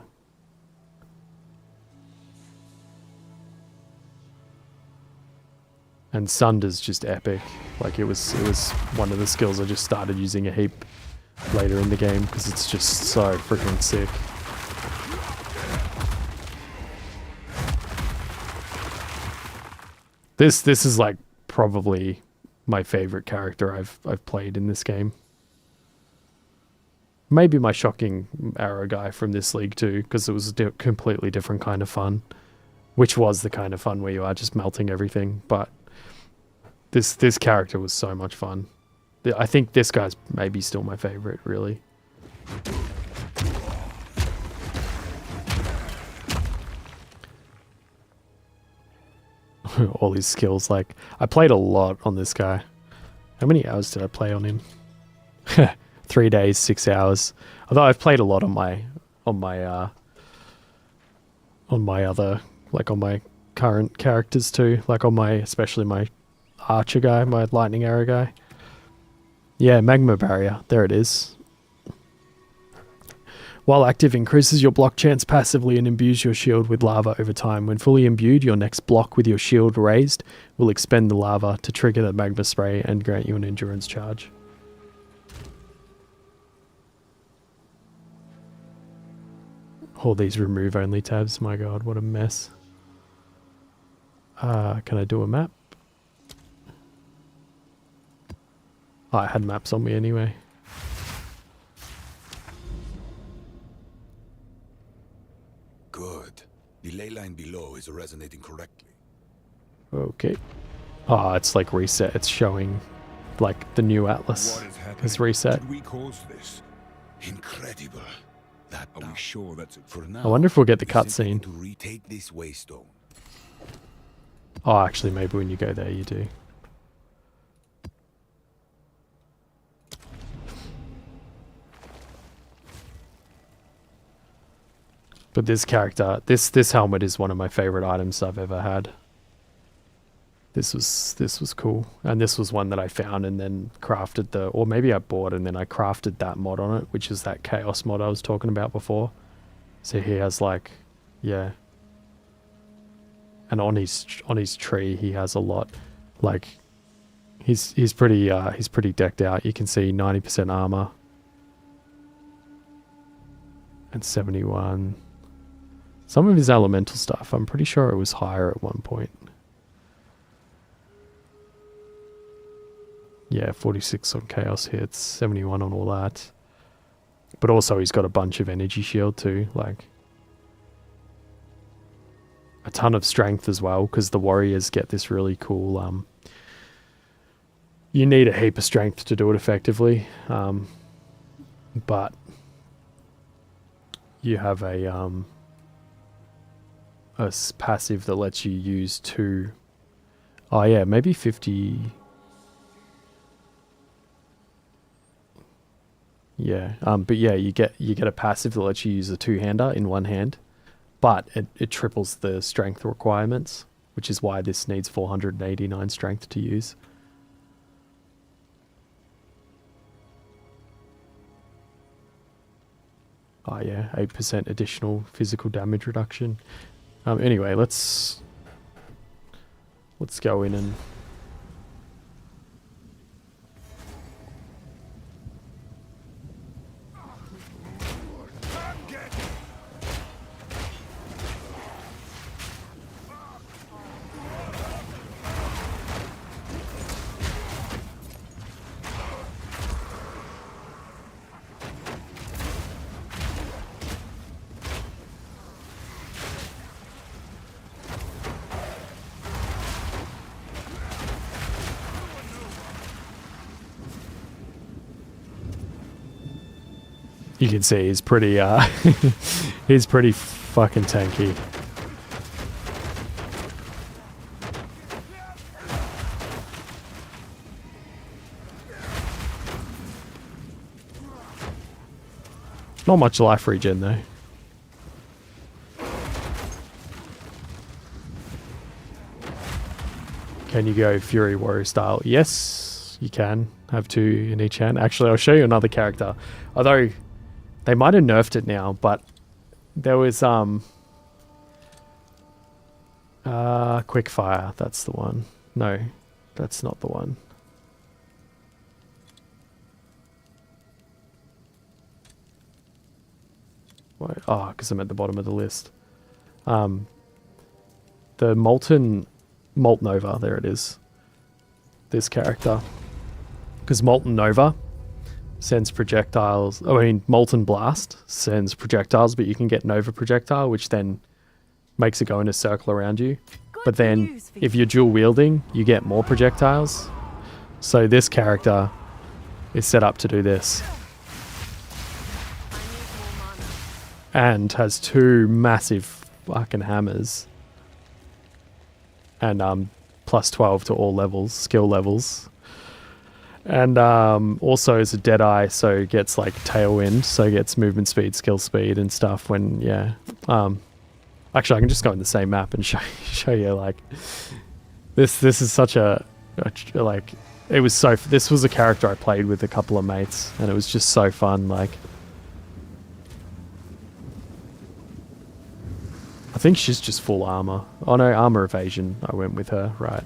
And Sunder's just epic. Like it was one of the skills I just started using a heap later in the game because it's just so freaking sick. This is like probably my favorite character I've played in this game. Maybe my shocking arrow guy from this league too, because it was a completely different kind of fun, which was the kind of fun where you are just melting everything. But this character was so much fun. I think this guy's maybe still my favorite, really. All his skills, like I played a lot on this guy. How many hours did I play on him? 3 days, 6 hours. Although I've played a lot on my other, like on my current characters too, like on my, especially my archer guy, my lightning arrow guy. Yeah, magma barrier. There it is. While active, increases your block chance passively and imbues your shield with lava over time. When fully imbued, your next block with your shield raised will expend the lava to trigger the magma spray and grant you an endurance charge. All these remove only tabs. My god, what a mess. Can I do a map? Oh, I had maps on me anyway. Good. The ley line below is resonating correctly. Okay. Oh, it's like reset. It's showing like the new atlas What is happening? is reset. Did we cause this? Incredible. That Are we sure that's it? for now. I wonder if we'll get the we simply cutscene. need to retake this waystone. Oh, actually, maybe when you go there, you do. But this character, this helmet is one of my favorite items I've ever had. This was cool, and this was one that I found and then crafted or maybe I bought and then I crafted that mod on it, which is that chaos mod I was talking about before. So he has like, yeah. And on his tree he has a lot, like He's pretty decked out. You can see 90% armor and 71. Some of his elemental stuff, I'm pretty sure it was higher at one point. Yeah, 46 on chaos hits, 71 on all that. But also he's got a bunch of energy shield too, like a ton of strength as well, because the warriors get this really cool you need a heap of strength to do it effectively, but you have a passive that lets you use 2. Oh yeah, maybe 50. Yeah, but yeah, you get a passive that lets you use a 2-hander in one hand, but it triples the strength requirements, which is why this needs 489 strength to use. Oh yeah, 8% additional physical damage reduction. Anyway, let's go in and you can see he's pretty he's pretty fucking tanky. Not much life regen though. Can you go Fury Warrior style? Yes, you can. Have 2 in each hand. Actually, I'll show you another character. Although they might have nerfed it now, but there was Quickfire, that's the one. No, that's not the one. Why? Oh, because I'm at the bottom of the list. The Molten Nova, there it is. This character. Because Molten Nova sends projectiles. I mean, Molten Blast sends projectiles, but you can get Nova Projectile, which then makes it go in a circle around you. But then, if you're dual wielding, you get more projectiles. So this character is set up to do this. And has 2 massive fucking hammers. And plus 12 to all levels, skill levels. And also is a Deadeye, so gets like Tailwind, so gets movement speed, skill speed and stuff when, yeah. Actually, I can just go in the same map and show you, like, this is such like, it was so, this was a character I played with a couple of mates, and it was just so fun, like. I think she's just full armor. Oh no, armor evasion. I went with her, right.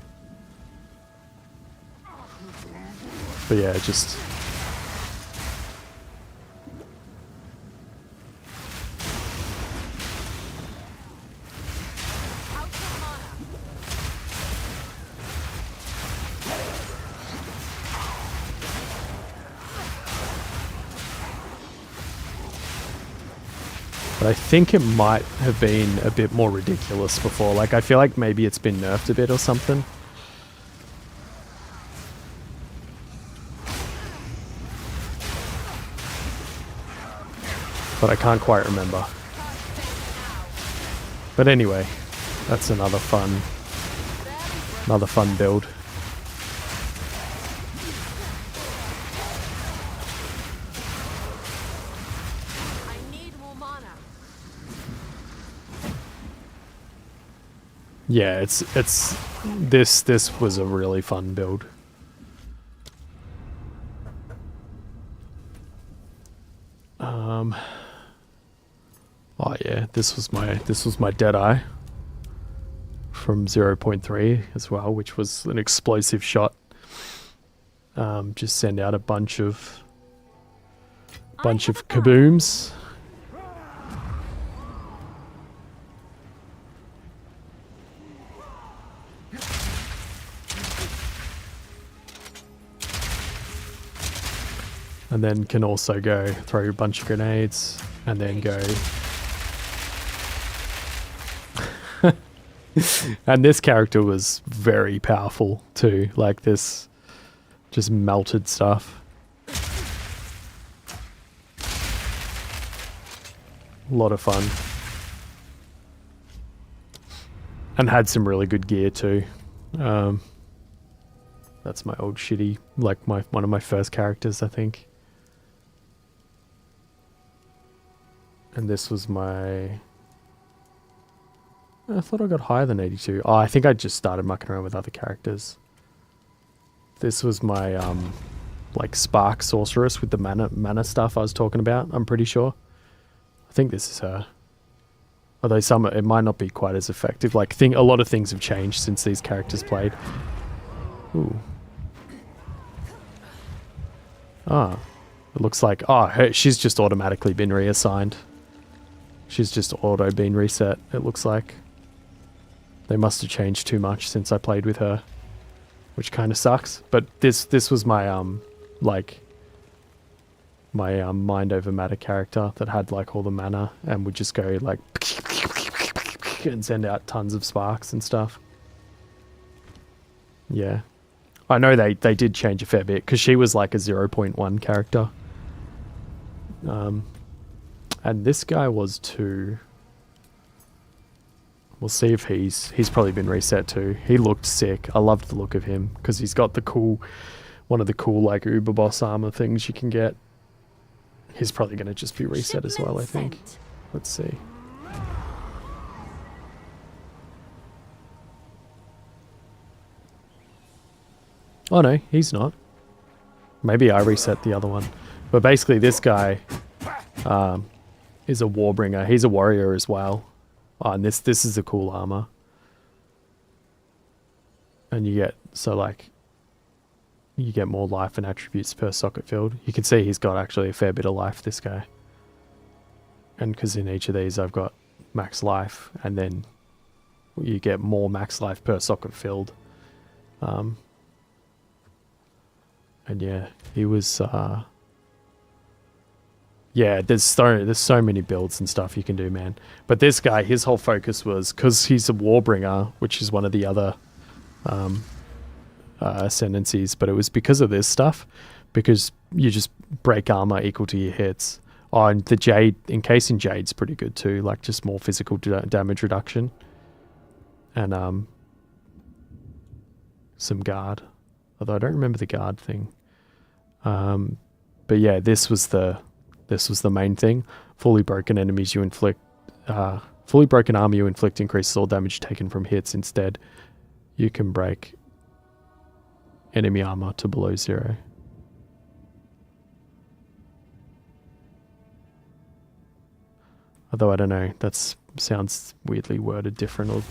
But yeah, just... But I think it might have been a bit more ridiculous before. Like, I feel like maybe it's been nerfed a bit or something. But I can't quite remember. But anyway, that's another fun build. Yeah, this was a really fun build. Oh yeah, this was my Deadeye from 0.3 as well, which was an explosive shot. just send out a bunch of I have a plan. kabooms. And then can also go throw a bunch of grenades and then go. And this character was very powerful too. Like this just melted stuff. A lot of fun. And had some really good gear too. That's my old shitty, like one of my first characters, I think. And this was my... I thought I got higher than 82. Oh, I think I just started mucking around with other characters. This was my, like, Spark Sorceress with the mana stuff I was talking about, I'm pretty sure. I think this is her. Although it might not be quite as effective. Like, a lot of things have changed since these characters played. Ooh. Ah. It looks like... Oh, she's just automatically been reassigned. She's just auto been reset, it looks like. They must have changed too much since I played with her. Which kind of sucks. But this was my, like... My, mind over matter character that had, like, all the mana and would just go, like... and send out tons of sparks and stuff. Yeah. I know they did change a fair bit, because she was, like, a 0.1 character. And this guy was too. We'll see if he's probably been reset too. He looked sick. I loved the look of him because he's got the cool, one of the cool like Uber Boss armor things you can get. He's probably going to just be reset as well, I think. Sent. Let's see. Oh no, he's not. Maybe I reset the other one. But basically this guy is a warbringer. He's a warrior as well. Oh, and this is a cool armor. And you get, so like, you get more life and attributes per socket filled. You can see he's got actually a fair bit of life, this guy. And because in each of these I've got max life, and then you get more max life per socket filled. And yeah, he was, yeah, there's so many builds and stuff you can do, man. But this guy, his whole focus was, because he's a warbringer, which is one of the other ascendancies, but it was because of this stuff, because you just break armor equal to your hits. Oh, and the Jade, encasing Jade's pretty good too, like just more physical damage reduction. And some guard, although I don't remember the guard thing. But yeah, this was the main thing. Fully broken enemies you inflict, fully broken armor you inflict increases all damage taken from hits. Instead, you can break enemy armor to below 0. Although I don't know, that sounds weirdly worded different, or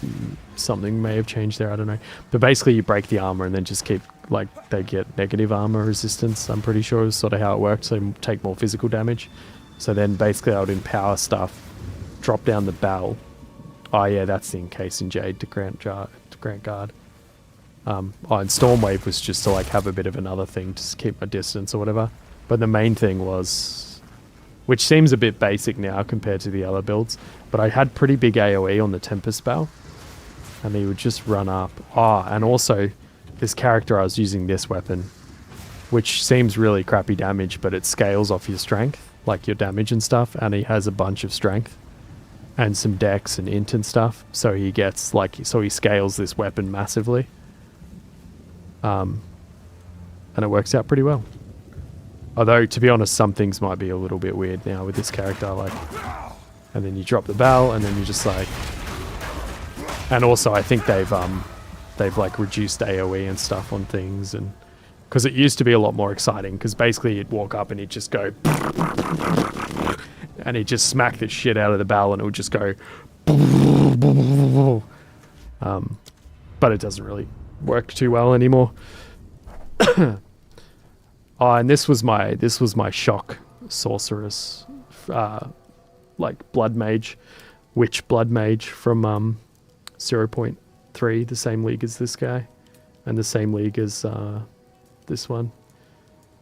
something may have changed there, I don't know. But basically you break the armor and then just keep, like, they get negative armor resistance, I'm pretty sure is sort of how it worked, so take more physical damage. So then basically I would empower stuff, drop down the bell. Oh yeah, that's the encasing Jade to grant guard. Oh, and Stormwave was just to like have a bit of another thing to keep my distance or whatever. But the main thing was, which seems a bit basic now compared to the other builds, but I had pretty big AoE on the Tempest spell, and he would just run up. Oh, and also this character, I was using this weapon, which seems really crappy damage, but it scales off your strength, like your damage and stuff, and he has a bunch of strength and some dex and int and stuff, so he gets like, so he scales this weapon massively. And it works out pretty well. Although, to be honest, some things might be a little bit weird now with this character, like, and then you drop the bell, and then you just like, and also I think they've like reduced AoE and stuff on things, and because it used to be a lot more exciting, because basically you'd walk up and he'd just go, and he'd just smack the shit out of the bell, and it would just go, but it doesn't really work too well anymore. Oh, and this was my shock sorceress, like blood mage, witch blood mage from 0.3, the same league as this guy, and the same league as this one.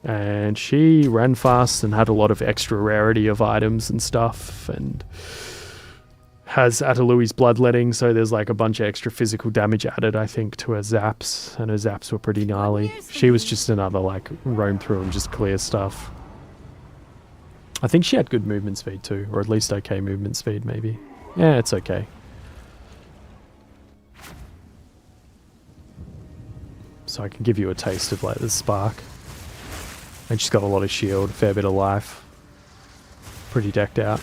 And she ran fast and had a lot of extra rarity of items and stuff, and has Atalui's bloodletting, so there's like a bunch of extra physical damage added, I think, to her zaps, and her zaps were pretty gnarly. She was just another like roam through and just clear stuff. I think she had good movement speed too, or at least okay movement speed maybe. Yeah, it's okay. So I can give you a taste of like the spark. And she's got a lot of shield, a fair bit of life. Pretty decked out.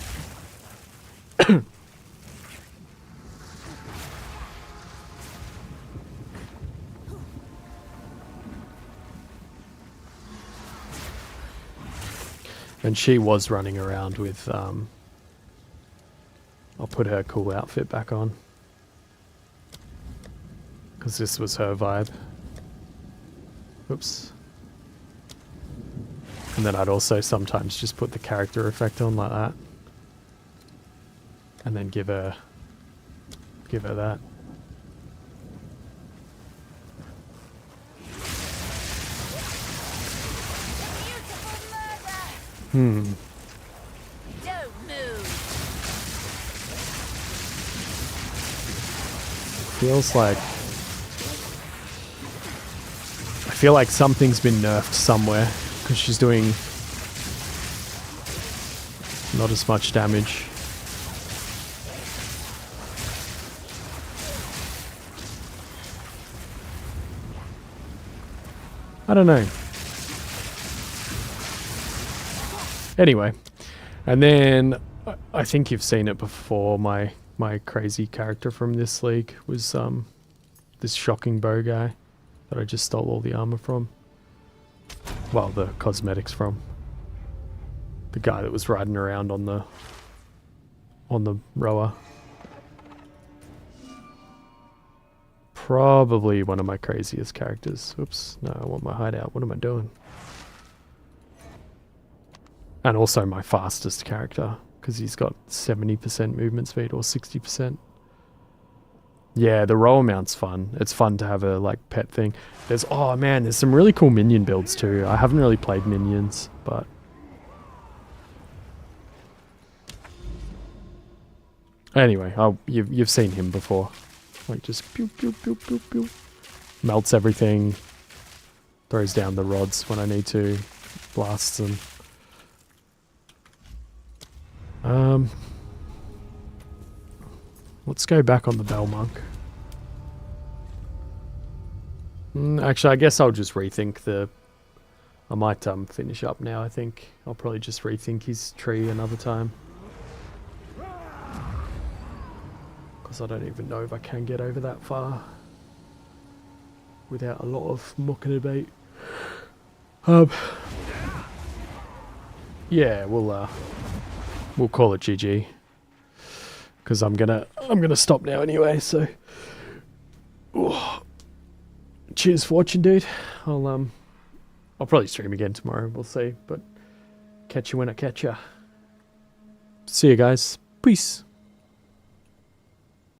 And she was running around with, I'll put her cool outfit back on. Because this was her vibe. Oops. And then I'd also sometimes just put the character effect on like that. And then give her that. Don't move. Feels like... I feel like something's been nerfed somewhere, because she's doing not as much damage. I don't know. Anyway, and then I think you've seen it before. My crazy character from this league was this shocking bow guy that I just stole all the armor from. Well, the cosmetics from. The guy that was riding around on the rower. Probably one of my craziest characters. Oops, no, I want my hideout. What am I doing? And also my fastest character, because he's got 70% movement speed or 60%. Yeah, the roll mount's fun. It's fun to have a like pet thing. There's, oh man, there's some really cool minion builds too. I haven't really played minions, but anyway, you've seen him before. Like just pew pew pew pew pew. Melts everything. Throws down the rods when I need to. Blasts them. Let's go back on the Bell Monk. Actually, I guess I'll just rethink the... I might finish up now, I think. I'll probably just rethink his tree another time. Because I don't even know if I can get over that far. Without a lot of mucking about. Yeah, we'll call it GG. Because I'm gonna stop now anyway, so... Ooh. Cheers for watching, dude. I'll probably stream again tomorrow, we'll see, but catch you when I catch ya. See you guys. Peace.